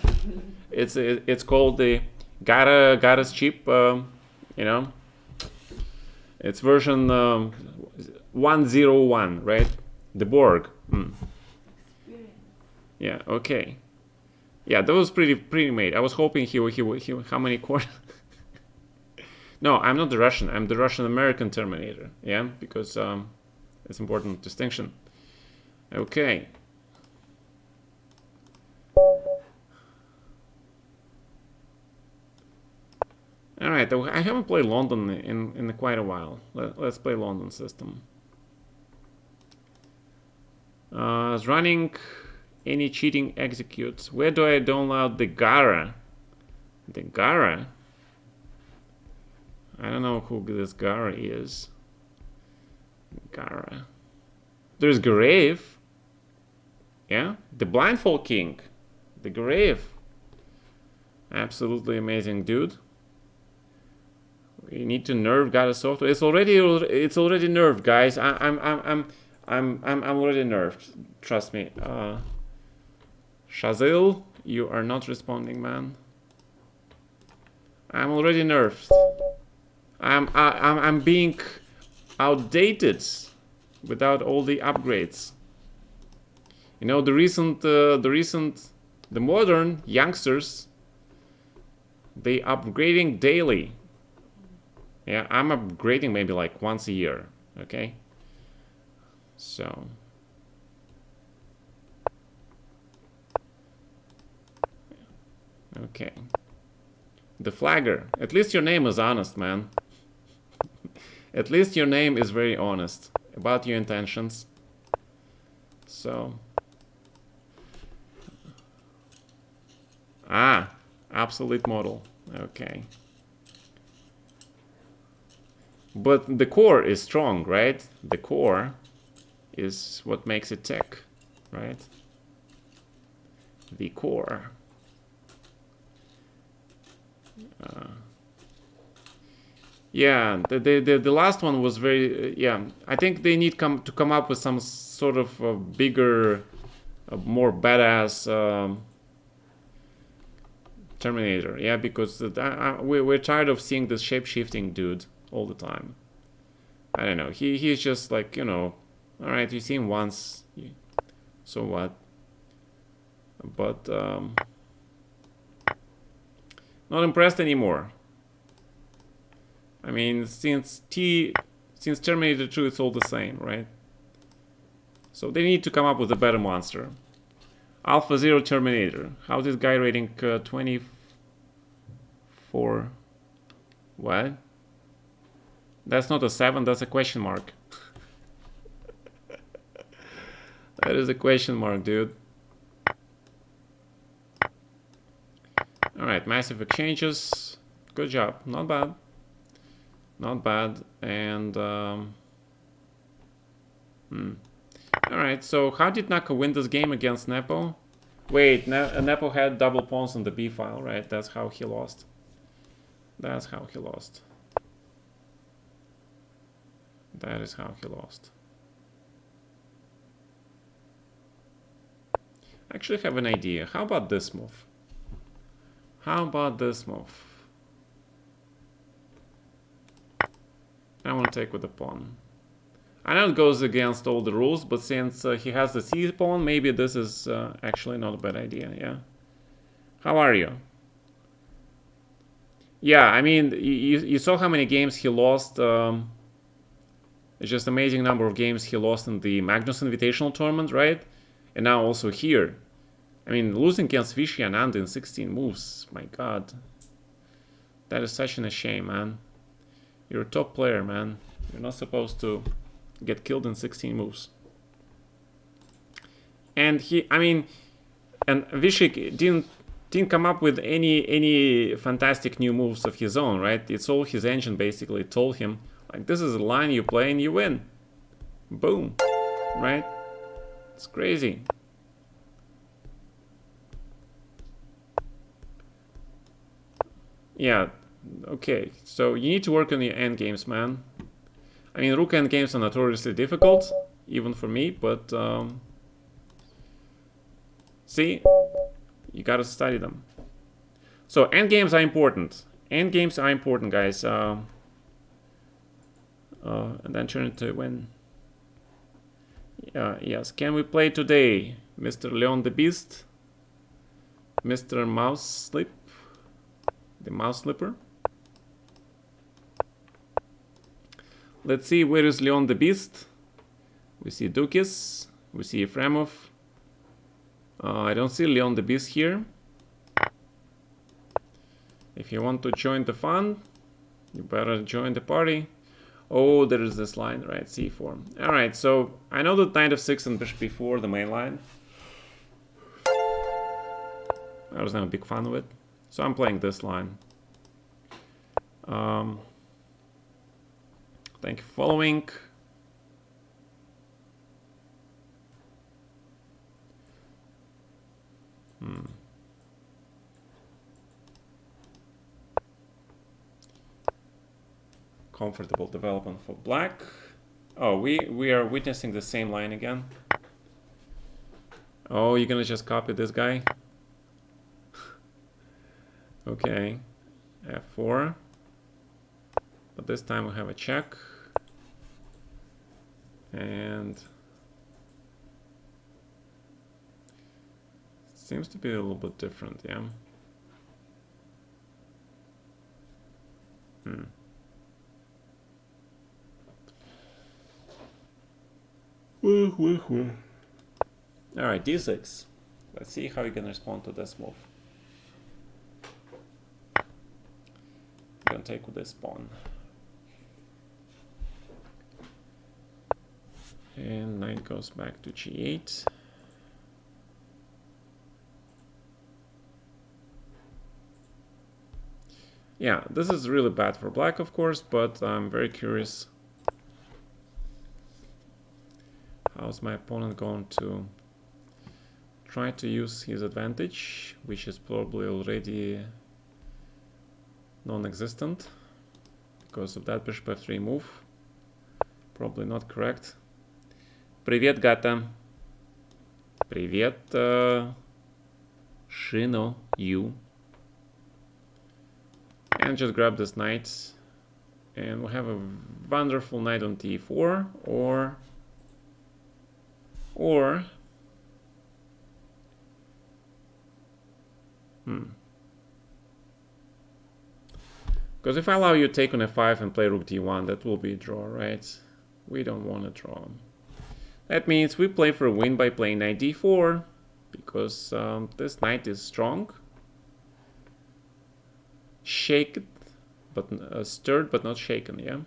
It's called the Gata's chip, you know. It's version 101, right? The Borg. Yeah, okay. Yeah, that was pretty made. I was hoping he how many quarters? No, I'm not the Russian. I'm the Russian-American Terminator. Yeah, because it's important distinction. Okay. All right, I haven't played London in quite a while. Let's play London system. Is running any cheating executes. Where do I download the Gara? The Gara? I don't know who this Gara is. Gara. There's Grave. Yeah, the Blindfold King. The Grave. Absolutely amazing dude. We need to nerf Gata software. It's already nerfed, guys. I'm already nerfed. Trust me. Shazil, you are not responding, man. I'm already nerfed. I'm being outdated without all the upgrades. You know, the modern youngsters, they upgrading daily. Yeah, I'm upgrading maybe like once a year. Okay. So. Okay. The Flagger. At least your name is honest, man. At least your name is very honest about your intentions. So. Ah, obsolete model. Okay. But the core is strong, right? The core is what makes it tech, right? The core. Yeah, the last one was very yeah. I think they need to come up with some sort of bigger, more badass Terminator. Yeah, because we're tired of seeing this shape-shifting dude all the time. I don't know. He's just like, you know, all right, you see him once, so what? But not impressed anymore. I mean, since Terminator 2, it's all the same, right? So they need to come up with a better monster. Alpha Zero Terminator. How's this guy rating? 24. What? That's not a 7, that's a question mark. That is a question mark, dude. Alright, massive exchanges. Good job. Not bad. Not bad. And alright, so how did Naka win this game against Nepo? Wait, Nepo had double pawns on the B file, right? That's how he lost. That's how he lost. That is how he lost. I actually have an idea. How about this move? How about this move? I want to take with the pawn. I know it goes against all the rules, but since he has the C pawn, maybe this is actually not a bad idea, yeah? How are you? Yeah, I mean, you saw how many games he lost. It's just amazing number of games he lost in the Magnus Invitational Tournament, right? And now also here. I mean, losing against Vishy Anand in 16 moves, my god. That is such a shame, man. You're a top player, man. You're not supposed to get killed in 16 moves. And and Vishy didn't come up with any fantastic new moves of his own, right? It's all his engine basically told him, like, this is the line you play and you win. Boom, right? It's crazy. Yeah, okay. So you need to work on your end games, man. I mean, rook end games are notoriously difficult, even for me, but see, you gotta study them. So end games are important. End games are important, guys. And then turn it to win. Yes, can we play today, Mr. Leon the Beast? Mr. Mouse Slip? The Mouse Slipper? Let's see, where is Leon the Beast? We see Dukis, we see Efremov. I don't see Leon the Beast here. If you want to join the fun, you better join the party. Oh, there is this line, right? C4. Alright, so I know that knight f6 and bishop b4, the main line. I was not a big fan of it. So I'm playing this line. Thank you for following. Comfortable development for black. Oh, we are witnessing the same line again. Oh, you're gonna just copy this guy? Okay. F4. But this time we have a check. And seems to be a little bit different, yeah. Alright, d6. Let's see how you can respond to this move. I'm gonna take with this pawn. And knight goes back to g8. Yeah, this is really bad for black, of course, but I'm very curious. How's my opponent going to try to use his advantage, which is probably already non-existent because of that bishop f3 move? Probably not correct. Привет, Gata. Привет, Shino, you. And just grab this knight. And we have a wonderful knight on t4, or because if I allow you to take on f5 and play rook d1, that will be a draw, right? We don't want to draw. That means we play for a win by playing knight d4, because this knight is strong. Shake it, but stirred but not shaken, yeah?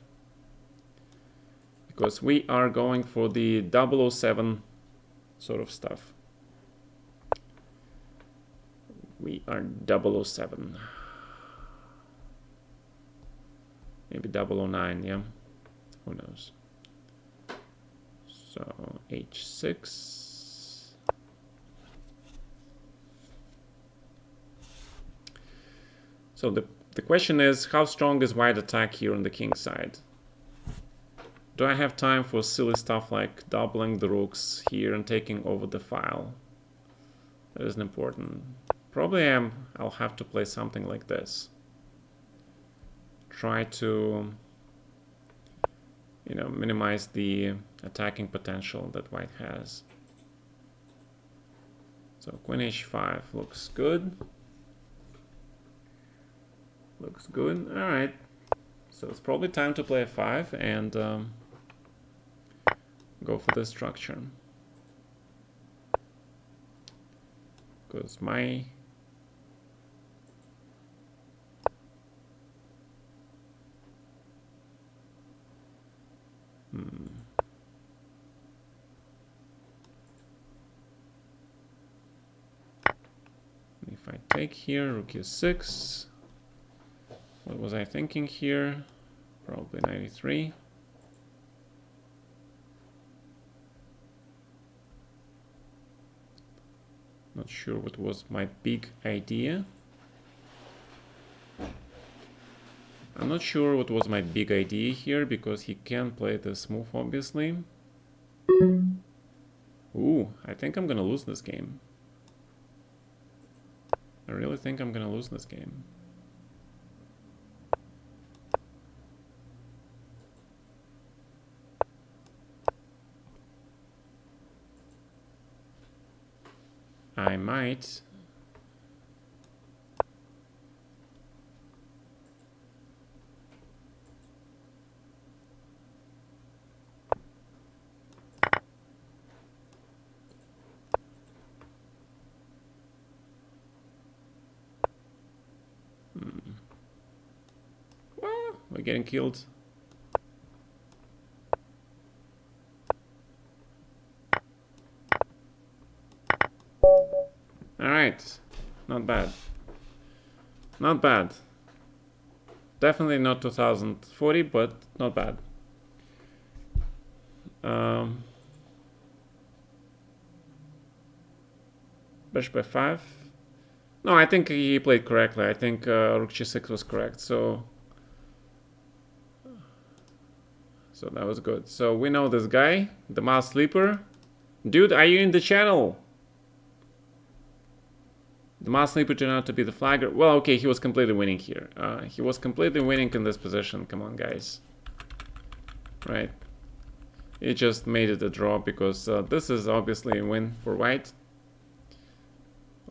because we are going for the 007 sort of stuff. We are 007. Maybe 009, yeah. Who knows? So h6. So the question is, how strong is white attack here on the king side? Do I have time for silly stuff like doubling the rooks here and taking over the file? That isn't important. Probably I'll have to play something like this. Try to, you know, minimize the attacking potential that white has. So queen h5 looks good. Looks good. All right. So it's probably time to play f5 and go for this structure. Because my if I take here, rook e6. What was I thinking here? Probably 93. Not sure what was my big idea. I'm not sure what was my big idea here, because he can play this move, obviously. Ooh, I think I'm gonna lose this game. I really think I'm gonna lose this game. I might. Well, we're getting killed. Alright, not bad. Not bad. Definitely not 2040, but not bad. Bishop f5. No, I think he played correctly. I think rook g6 was correct, so that was good. So we know this guy, the mouse sleeper. Dude, are you in the channel? The mouse sleeper turned out to be the flagger. Well, okay, he was completely winning here. He was completely winning in this position. Come on, guys. Right. It just made it a draw because this is obviously a win for white.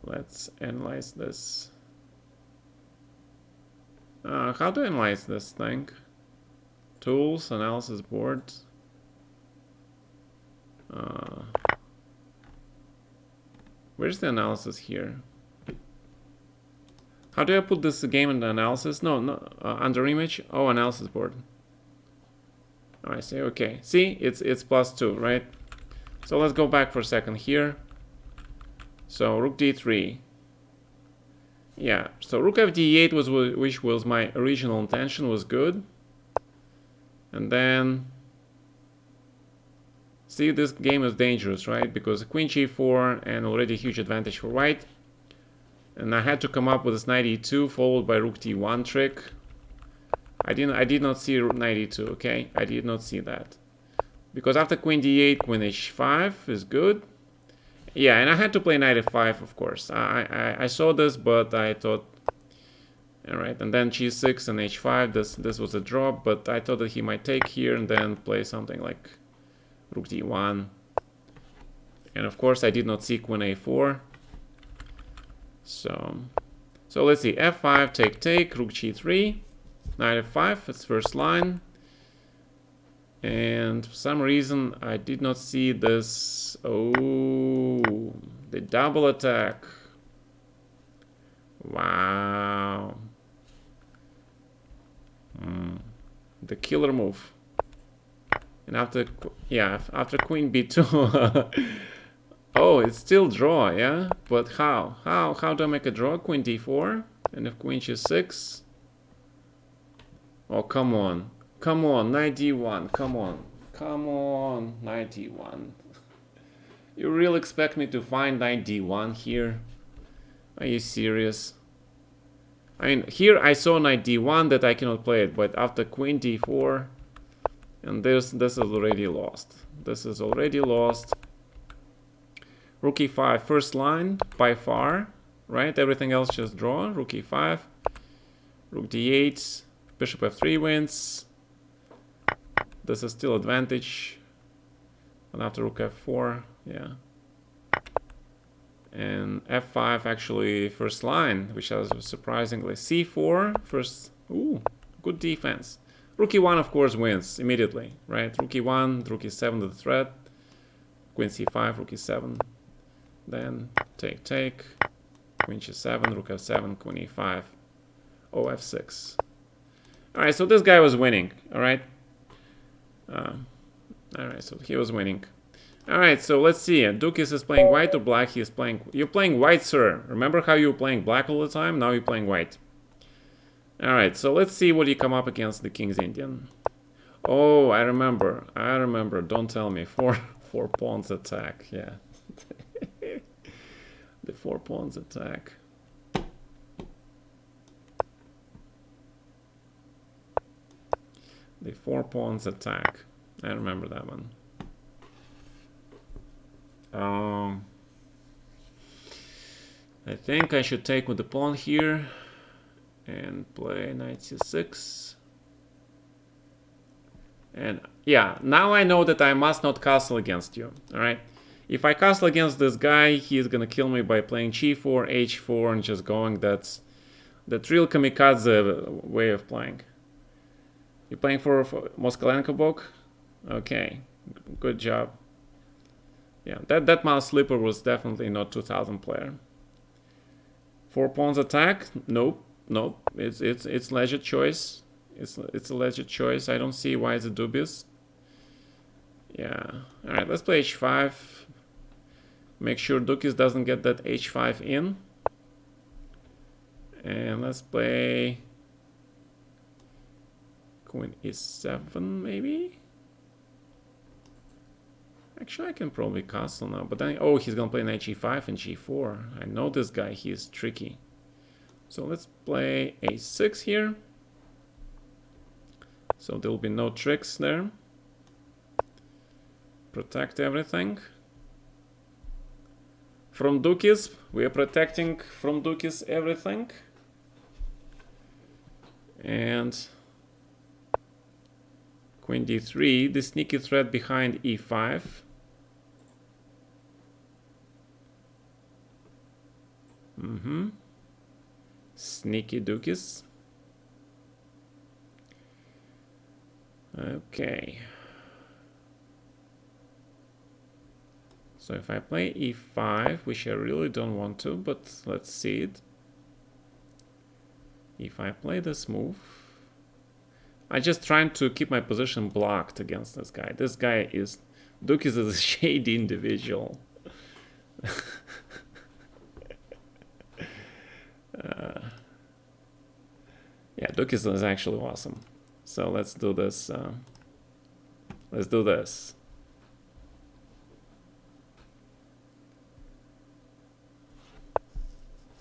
Let's analyze this. How to analyze this thing? Tools, analysis board. Where's the analysis here? How do I put this game in the analysis? No, under image. Oh, analysis board. Oh, I see. Okay. See, it's +2, right? So let's go back for a second here. So rook d3. Yeah. So rook fd8 was which was my original intention, was good. And then see, this game is dangerous, right? Because queen g4 and already huge advantage for white. And I had to come up with this knight e2 followed by rook d1 trick. I did not see knight e2, okay? I did not see that. Because after queen d8, queen h5 is good. Yeah, and I had to play knight f5, of course. I saw this, but I thought, all right, and then g6 and h5, this was a drop, but I thought that he might take here and then play something like rook d1. And of course, I did not see queen a4. So let's see, f5, take, rook g3, knight f5, it's first line. And for some reason, I did not see this. Oh, the double attack. Wow. The killer move. And after, yeah, after queen b2. Oh, it's still draw, yeah? But how? How do I make a draw? Queen d4? And if queen g6? Oh, come on. Come on, knight d1. Come on. Come on, knight d1. You really expect me to find knight d1 here? Are you serious? I mean, here I saw knight d1 that I cannot play it, but after queen d4, and this is already lost. This is already lost. Rook e5, first line, by far, right? Everything else just draw. Rook e5, rook d8, bishop f3 wins. This is still advantage. And after rook f4, yeah. And f5 actually first line, which is surprisingly. c4, first, ooh, good defense. Rook e1, of course, wins immediately, right? Rook e1, rook e7 to the threat. Queen c5, rook e7. Then take, queen g7, rook f7, queen e5, oh f6. All right, so this guy was winning. All right, so he was winning. All right, so let's see. Dukis is playing white or black. He's playing. You're playing white, sir. Remember how you were playing black all the time? Now you're playing white. All right, so let's see what you come up against the King's Indian. Oh, I remember. Don't tell me. Four pawns attack. Yeah. The 4 pawns attack. The 4 pawns attack. I remember that one. I think I should take with the pawn here and play knight c6. And yeah, now I know that I must not castle against you. All right. If I castle against this guy, he's gonna kill me by playing g4, h4, and just going. That's real kamikaze way of playing. You're playing for Moskalenko book? Okay, good job. Yeah, that mouse slipper was definitely not 2000 player. 4 pawns attack? Nope. It's legit choice. It's a legit choice. I don't see why it's a dubious. Yeah. All right, let's play h5. Make sure Dukis doesn't get that h5 in. And let's play queen e7 maybe? Actually, I can probably castle now. But then, oh, he's gonna play knight g5 and g4. I know this guy, he's tricky. So let's play a6 here. So there'll be no tricks there. Protect everything. From Dukis, we are protecting from Dukis everything. And queen d3, the sneaky threat behind e5. Sneaky Dukis. Okay. So if I play e5, which I really don't want to, but let's see it. If I play this move, I'm just trying to keep my position blocked against this guy. This guy is, Dukis is a shady individual. Yeah, Dukis is actually awesome. So let's do this. Let's do this.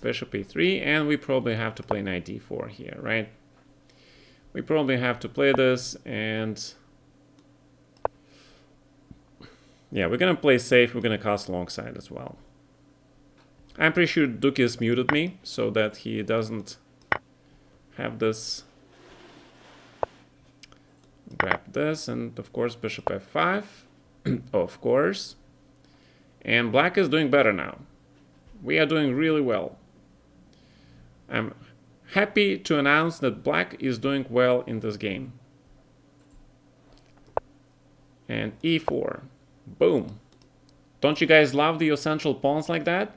Bishop e3, and we probably have to play knight d4 here, right? We probably have to play this, and yeah, we're gonna play safe. We're gonna cast alongside as well. I'm pretty sure Dukis muted me so that he doesn't have this. Grab this, and of course bishop f5. Of course. And black is doing better now. We are doing really well. I'm happy to announce that black is doing well in this game. And e4. Boom. Don't you guys love the essential pawns like that?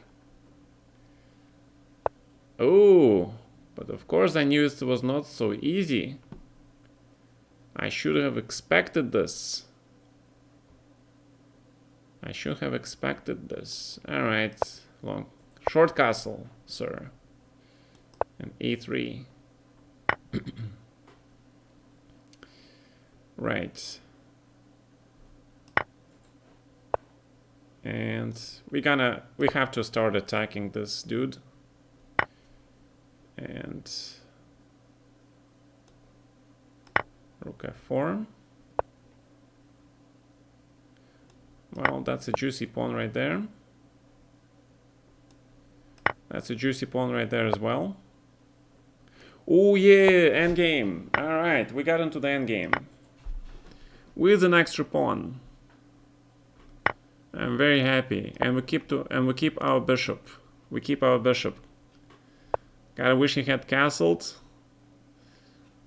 Oh, but of course I knew it was not so easy. I should have expected this. I should have expected this. All right, short castle, sir. And e3. Right. And we have to start attacking this dude. And rook f4. Well, that's a juicy pawn right there. That's a juicy pawn right there as well. Oh yeah, endgame. All right, we got into the endgame with an extra pawn. I'm very happy, and we keep our bishop. We keep our bishop. Gotta wish he had castled.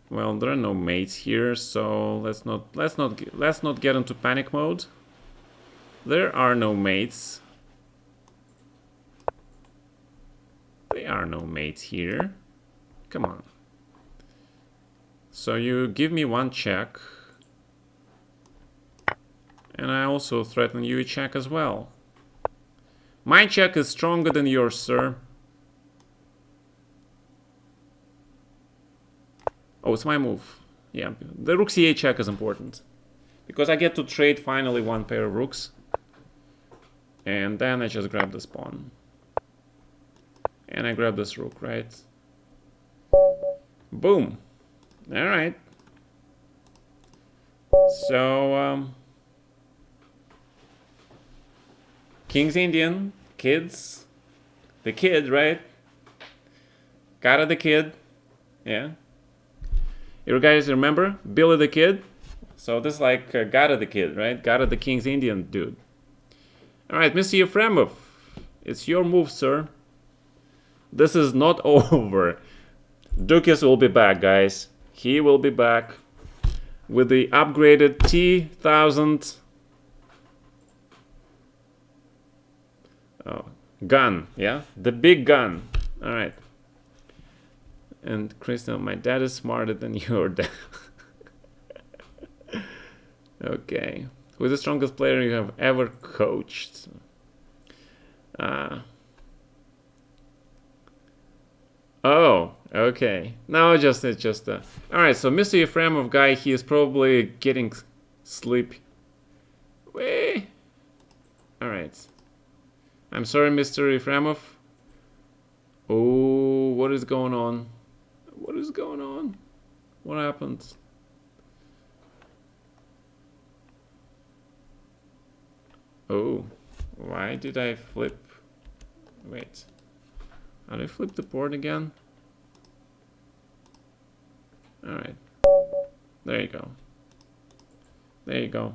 Well, there are no mates here, so let's not get into panic mode. There are no mates. There are no mates here. Come on. So you give me one check. And I also threaten you a check as well. My check is stronger than yours, sir. Oh, it's my move. Yeah, the rook c8 check is important. Because I get to trade finally one pair of rooks. And then I just grab this pawn. And I grab this rook, right? Boom. Alright. So, King's Indian, kids. The kid, right? Gata the kid. Yeah. You guys remember? Billy the kid? So this is like Gata the kid, right? Gata the King's Indian dude. Alright, Mr. Yefremov. It's your move, sir. This is not over. Dukes will be back, guys. He will be back with the upgraded T1000 gun, yeah? The big gun. Alright. And Crystal, my dad is smarter than your dad. Okay. Who's the strongest player you have ever coached? Oh, okay. No, it's just Alright, so Mr. Yefremov guy, he is probably getting sleepy. Alright. I'm sorry, Mr. Yefremov. Oh, what is going on? What is going on? What happened? Oh, why did I flip? Wait. How did I flip the board again? Alright. There you go. There you go.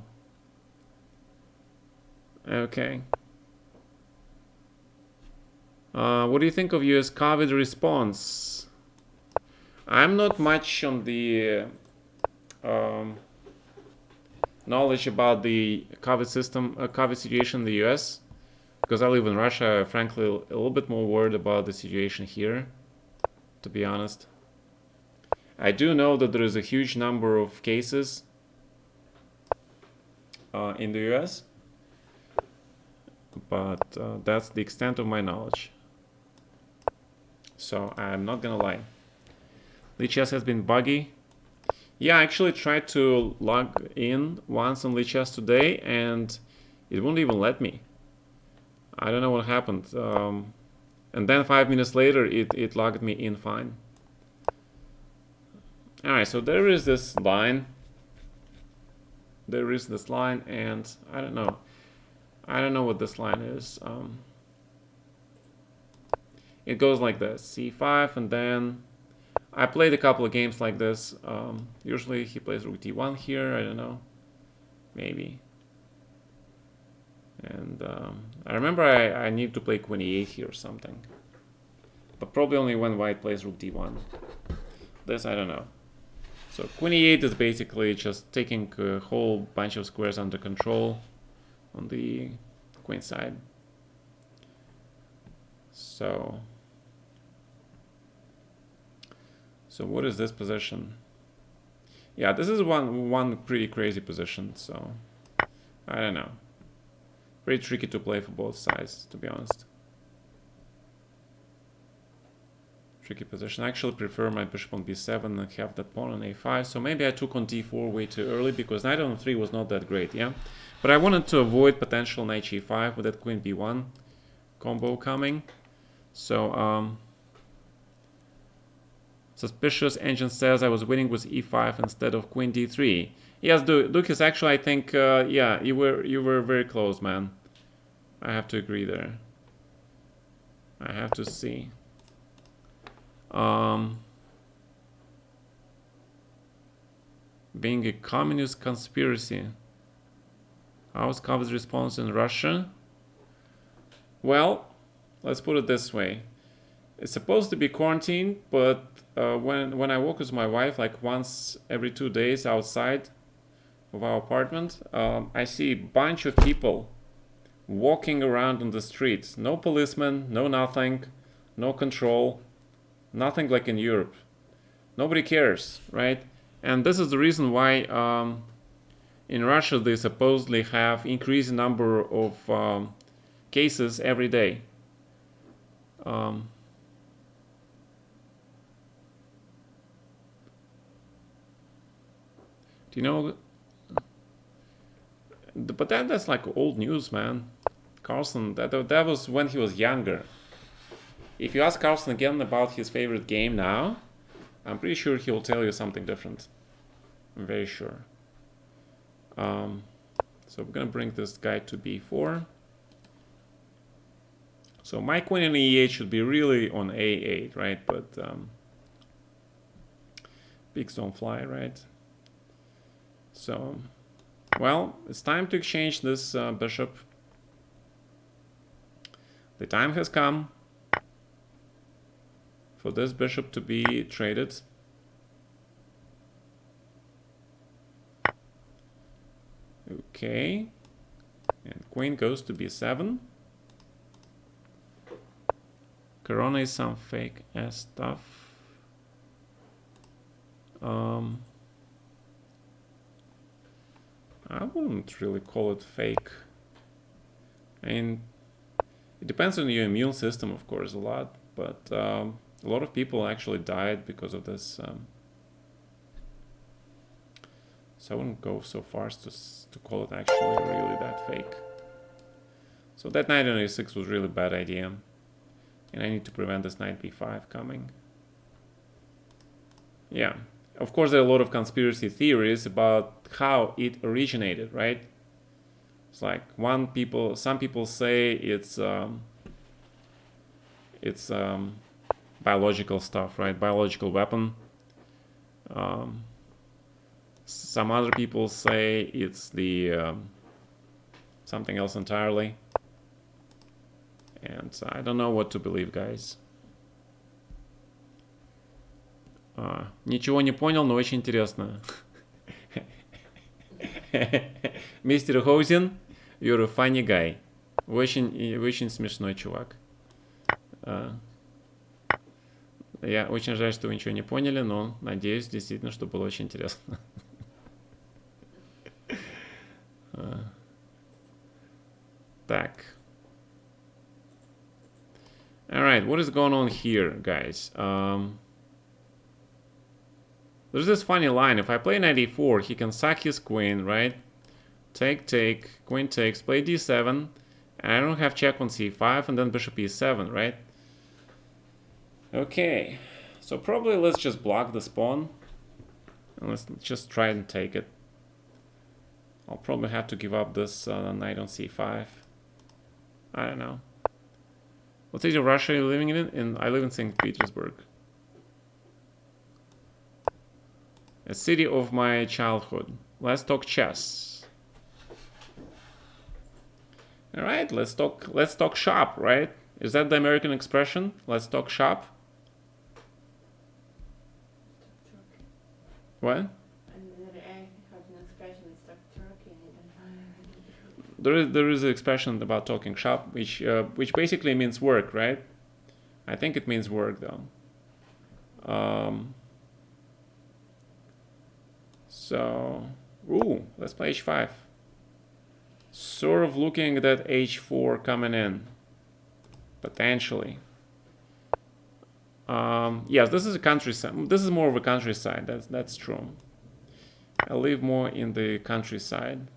Okay. What do you think of US COVID response? I'm not much on the knowledge about the COVID system, COVID situation in the US, because I live in Russia. Frankly, a little bit more worried about the situation here, to be honest. I do know that there is a huge number of cases in the US, but that's the extent of my knowledge. So I'm not gonna lie. Lichess has been buggy. Yeah, I actually tried to log in once on Lichess today and it wouldn't even let me. I don't know what happened. And then 5 minutes later it logged me in fine. Alright, so there is this line. There is this line and I don't know. I don't know what this line is. It goes like this, c5, and then I played a couple of games like this. Usually he plays rook d1 here, I don't know, maybe. And I remember I need to play queen e8 here or something. But probably only when white plays rook d1. This I don't know. So queen e8 is basically just taking a whole bunch of squares under control on the queen side. So what is this position? Yeah, this is one pretty crazy position, so I don't know. Very tricky to play for both sides, to be honest. Tricky position. I actually prefer my bishop on b7 and have that pawn on a5. So maybe I took on d4 way too early because knight on 3 was not that great, yeah? But I wanted to avoid potential knight g5 with that queen b1 combo coming. So, Suspicious Engine says I was winning with e5 instead of queen d3. Yes, Duke is actually, I think, yeah, you were very close, man. I have to agree there. I have to see. Being a communist conspiracy. How's Kav's response in Russia? Well, let's put it this way. It's supposed to be quarantined, but when I walk with my wife, like once every 2 days outside of our apartment, I see a bunch of people walking around on the streets. No policemen, no nothing, no control, nothing like in Europe. Nobody cares, right? And this is the reason why in Russia they supposedly have increasing number of cases every day. Do you know? But that's like old news, man. Carlsen, that was when he was younger. If you ask Carlsen again about his favorite game now, I'm pretty sure he'll tell you something different. I'm very sure. So we're gonna bring this guy to b4. So my queen in e8 should be really on a8, right? But pigs don't fly, right? So, well, it's time to exchange this bishop. The time has come for this bishop to be traded. Okay. And queen goes to b7. Corona is some fake ass stuff. I wouldn't really call it fake. I mean, it depends on your immune system, of course, a lot. But a lot of people actually died because of this. So I wouldn't go so far as to call it actually really that fake. So that knight on a6 was really a bad idea. And I need to prevent this knight b5 coming. Yeah. Of course, there are a lot of conspiracy theories about how it originated, right? It's like some people say it's biological stuff, right? Biological weapon. Some other people say it's the something else entirely. And I don't know what to believe, guys. Ничего не понял, но очень интересно. Мистер Хоузен, you're a funny guy. Вы очень смешной чувак. Я очень жаль, что вы ничего не поняли, но надеюсь, действительно, что было очень интересно. Так. Alright, what is going on here, guys? There's this funny line. If I play knight e4, he can sack his queen, right? Take, queen takes, play d7, and I don't have check on c5, and then bishop e7, right? Okay, so probably let's just block this pawn, and let's just try and take it. I'll probably have to give up this knight on c5. I don't know. What city of Russia are you living in? I live in St. Petersburg. A city of my childhood. Let's talk chess. All right, let's talk shop, right? Is that the American expression? Let's talk shop. What? There is an expression about talking shop, which basically means work, right? I think it means work though. So, let's play h5. Sort of looking at that h4 coming in, potentially. Yes, this is a countryside. This is more of a countryside. That's true. I live more in the countryside.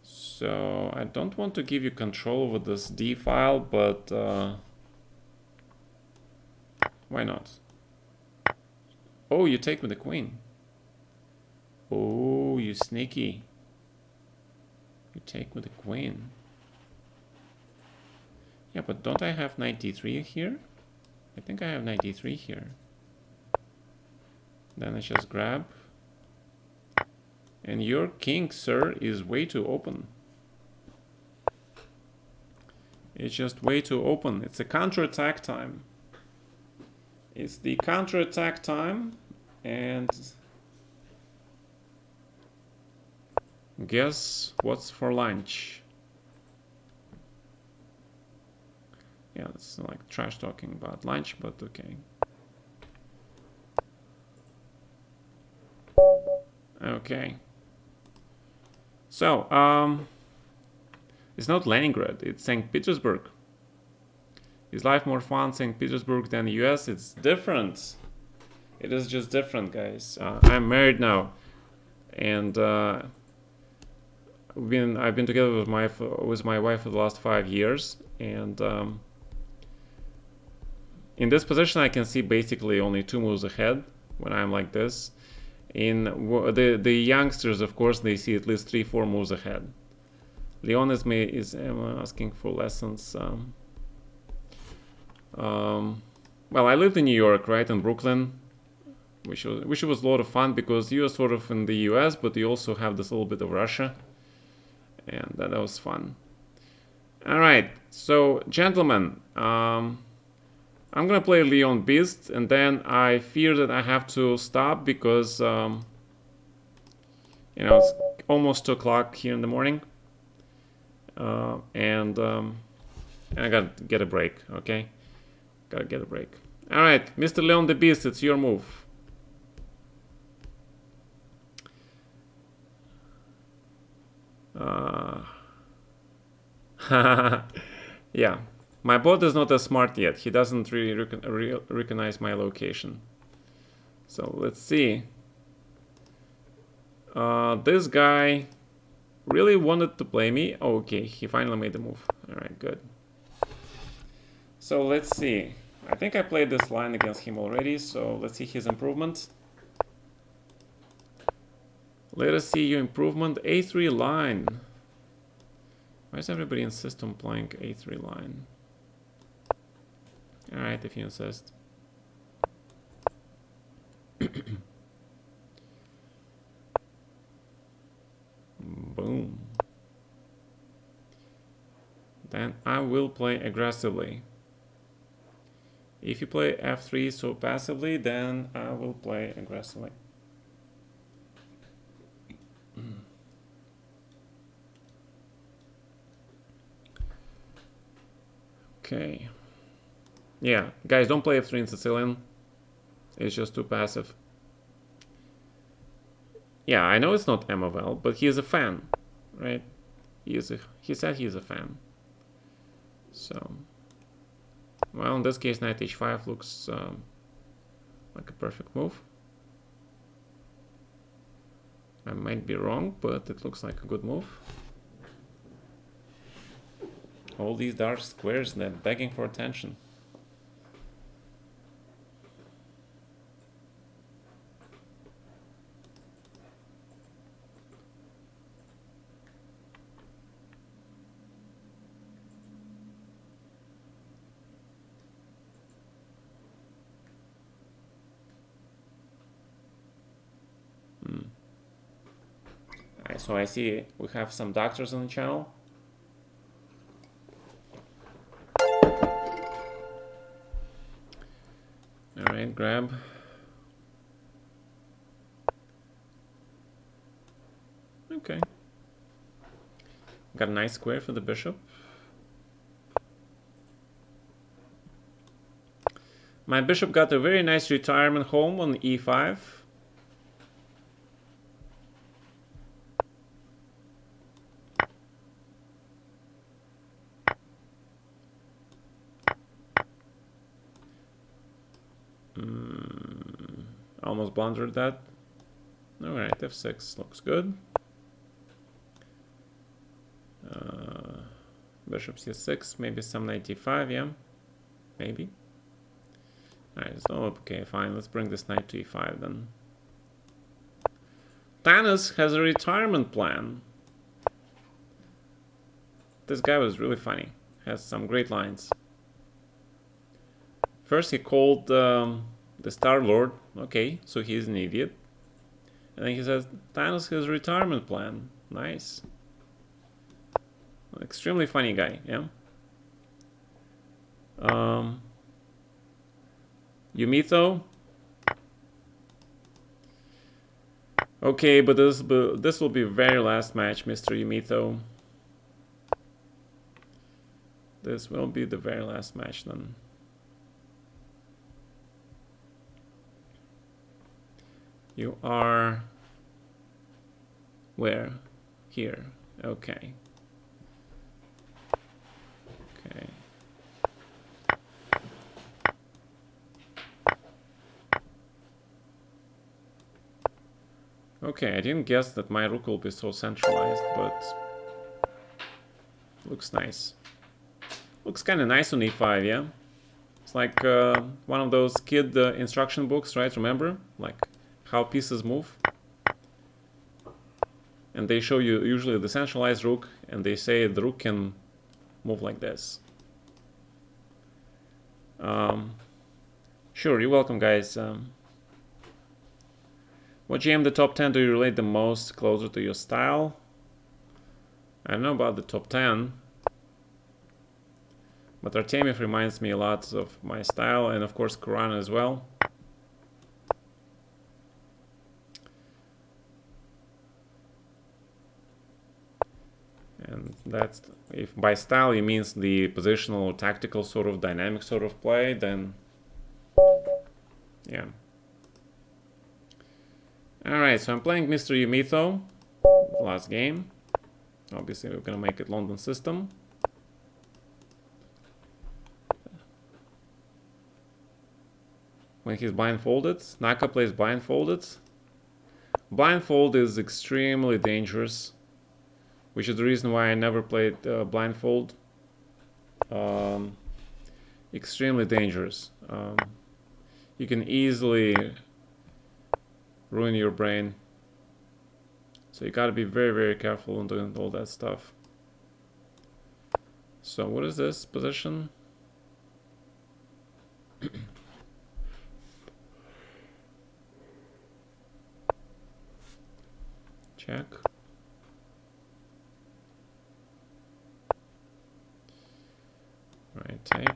So I don't want to give you control over this D file, but why not? Oh, you take with the queen. Oh, you sneaky. You take with the queen. Yeah, but don't I have 93 here? I think I have 93 here. Then I just grab. And your king, sir, is way too open. It's just way too open. It's a counterattack time. It's the counterattack time. And guess what's for lunch? Yeah, it's like trash talking about lunch, but okay. Okay. So, it's not Leningrad, it's St. Petersburg. Is life more fun St. Petersburg than the US? It's different. It is just different, guys. I'm married now, and I've been together with my wife for the last 5 years, and in this position I can see basically only 2 moves ahead when I'm like this. In the youngsters, of course, they see at least 3-4 moves ahead. Leon is asking for lessons. Well, I lived in New York, right, in Brooklyn, which was a lot of fun because you're sort of in the US, but you also have this little bit of Russia, and that was fun. All right, so gentlemen, I'm gonna play Leon Beast, and then I fear that I have to stop because you know, it's almost 2 o'clock here in the morning, and I gotta get a break. Okay, gotta get a break. All right, Mr. Leon the Beast, it's your move. Yeah, my bot is not as smart yet. He doesn't really recognize my location. So let's see. This guy really wanted to play me. Oh, okay, he finally made the move. All right, good. So let's see. I think I played this line against him already, so let's see his improvement. Let us see your improvement. A3 line. Why does everybody insist on playing A3 line? Alright, if you insist. Boom. Then I will play aggressively. If you play F3 so passively, then I will play aggressively. Okay. Yeah, guys, don't play F3 in Sicilian. It's just too passive. Yeah, I know it's not MFL, but he is a fan, right? He said he is a fan. So, well, in this case, knight h5 looks like a perfect move. I might be wrong, but it looks like a good move. All these dark squares, they're begging for attention. Alright, so I see we have some doctors on the channel. Alright, grab. Okay. Got a nice square for the bishop. My bishop got a very nice retirement home on e5. Almost blundered that. Alright, f6 looks good. Bishop c6, maybe some knight e5, yeah, maybe. Alright, so okay, fine, let's bring this knight to e5 then. Thanos has a retirement plan. This guy was really funny, has some great lines. First he called the Star-Lord, okay, so he's an idiot. And then he says, Thanos has a retirement plan, nice. Extremely funny guy, yeah. Yumito. Okay, but this will be very last match, Mr. Yumito. This will be the very last match then. You are where? Here. Okay. Okay. Okay, I didn't guess that my rook will be so centralized, but looks nice. Looks kind of nice on e5, yeah? It's like one of those kid instruction books, right? Remember? Like how pieces move. And they show you usually the centralized rook, and they say the rook can move like this. Sure, you're welcome, guys. What GM the top 10 do you relate the most closer to your style? I don't know about the top 10, but Artemiev reminds me a lot of my style, and of course Kuran as well. And that's, if by style you means the positional or tactical sort of dynamic sort of play, then yeah. Alright, so I'm playing Mr. Yumito, last game. Obviously we're gonna make it London system. When he's blindfolded, Naka plays blindfolded. Blindfold is extremely dangerous, which is the reason why I never played blindfold. Extremely dangerous. You can easily ruin your brain. So you gotta be very, very careful in doing all that stuff. So what is this position? Check. Right, take.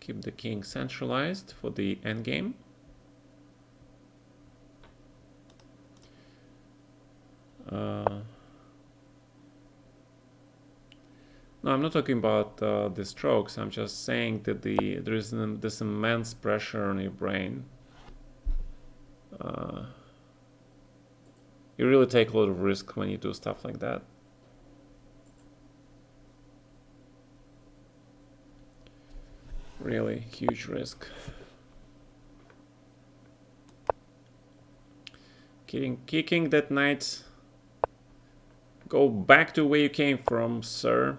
Keep the king centralized for the endgame. No, I'm not talking about the strokes. I'm just saying that there is this immense pressure on your brain. You really take a lot of risk when you do stuff like that. Really huge risk. Kicking that knight. Go back to where you came from, sir.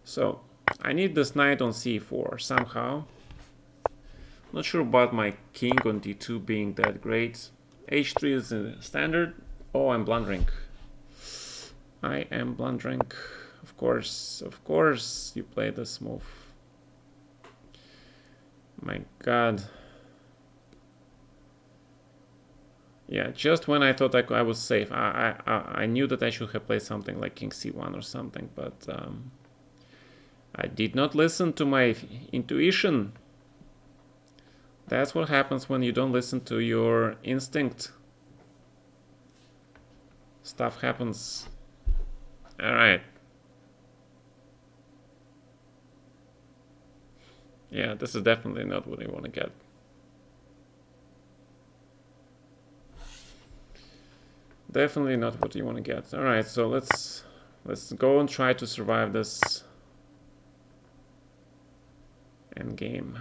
So, I need this knight on c4 somehow. Not sure about my king on d2 being that great. h3 is a standard. Oh, I'm blundering. I am blundering. Of course, you play this move. My god. Yeah, just when I thought I was safe, I knew that I should have played something like king c1 or something, but I did not listen to my intuition. That's what happens when you don't listen to your instinct. Stuff happens. All right. Yeah, this is definitely not what you want to get. Definitely not what you want to get. All right, so let's go and try to survive this end game.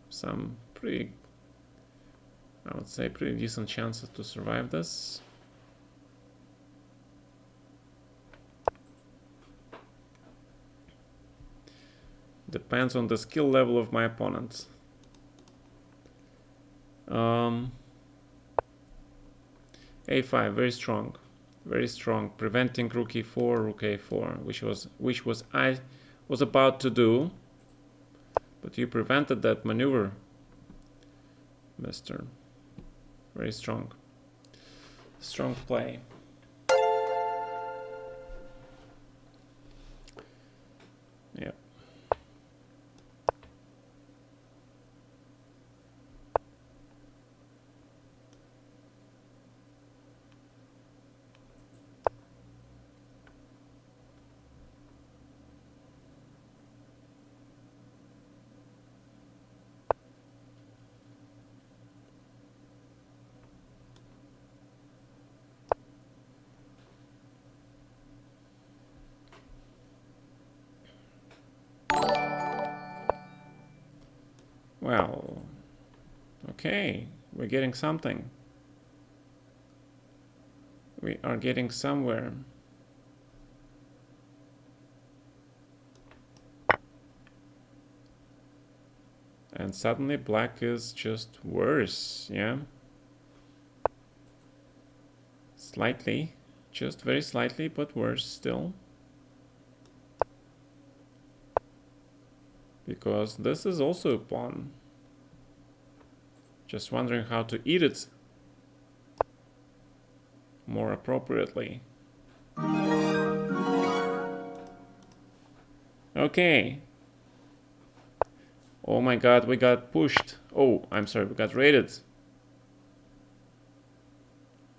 Some pretty, I would say, pretty decent chances to survive this. Depends on the skill level of my opponent. A5, very strong, preventing rook e4, rook a4, which was I was about to do, but you prevented that maneuver, Mister. Very strong play. Yeah. Well, okay, we're getting something. We are getting somewhere. And suddenly black is just worse, yeah? Slightly, just very slightly, but worse still. Because this is also a pawn. Just wondering how to eat it more appropriately. Okay. Oh my god, we got pushed. Oh, I'm sorry, we got raided.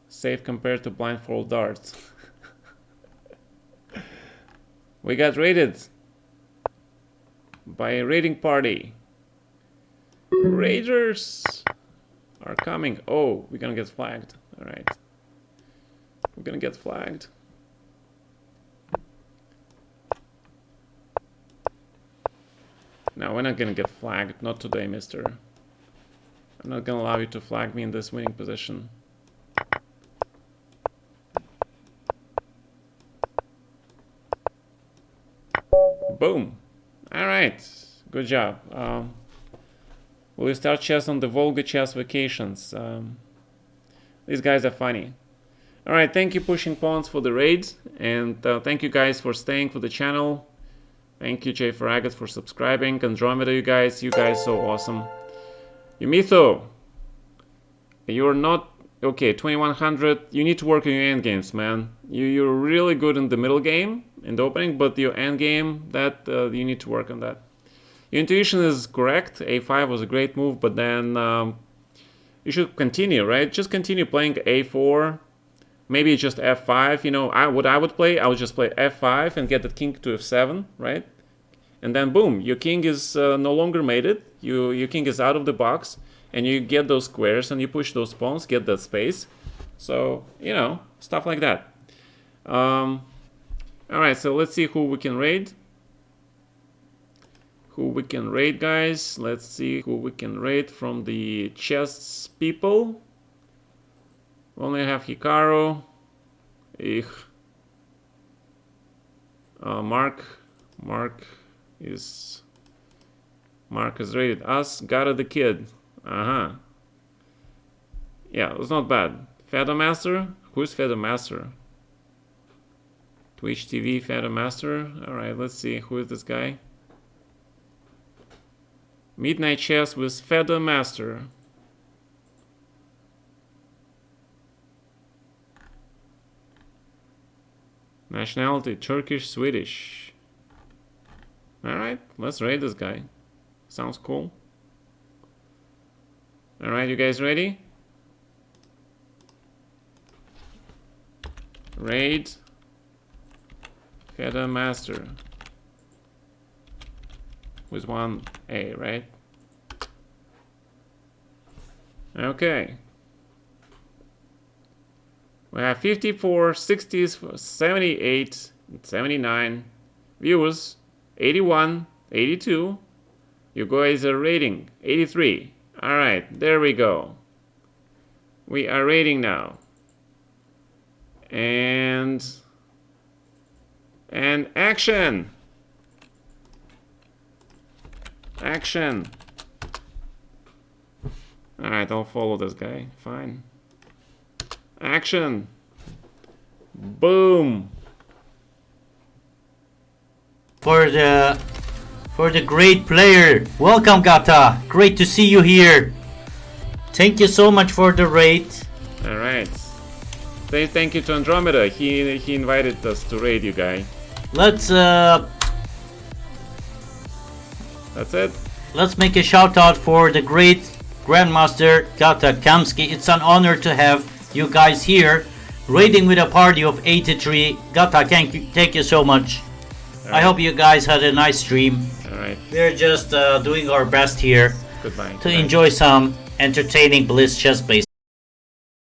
Safe compared to blindfold darts. We got raided by a raiding party. Raiders are coming. Oh, we're gonna get flagged. All right. We're gonna get flagged. No, we're not gonna get flagged. Not today, mister. I'm not gonna allow you to flag me in this winning position. Boom. All right. Good job. Will you start chess on the Volga chess vacations? These guys are funny. All right. Thank you, Pushing Pawns, for the raids. And thank you guys for staying for the channel. Thank you, Jay Farragut, for subscribing. Andromeda, you guys so awesome. Yumitho, you're not okay. 2100. You need to work on your end games, man. You're really good in the middle game, in the opening, but your end game, that you need to work on that. Your intuition is correct. A5 was a great move, but then you should continue, right? Just continue playing A4. Maybe just F5. You know, what I would play, I would just play F5 and get the king to F7, right? And then boom, your king is no longer mated. Your king is out of the box, and you get those squares and you push those pawns, get that space. So, you know, stuff like that. All right, so let's see who we can raid. Guys. Let's see who we can raid from the chess people. We only have Hikaru. Mark is raided us. Gata the kid. Yeah, it was not bad. Feather Master. Who's Feather Master? Twitch TV Feather Master. All right, let's see who is this guy. Midnight Chess with Feather Master. Nationality, Turkish, Swedish. Alright, let's raid this guy. Sounds cool. Alright, you guys ready? Raid. Feta Master. With 1A, right? Okay. We have 54, 60, 78, 79 viewers, 81, 82. You guys are rating 83. All right, there we go. We are rating now. And action. Action. All right, I'll follow this guy. Fine. Action. Boom. For the great player. Welcome, Gata. Great to see you here. Thank you so much for the raid. All right. Say thank you to Andromeda. He invited us to raid you guy. Let's That's it. let's make a shout out for the great Grandmaster Gata Kamsky. It's an honor to have you guys here raiding with a party of 83. Gata, thank you so much. I hope you guys had a nice stream. Alright, We're just doing our best here goodbye. to enjoy some entertaining Blitz chess based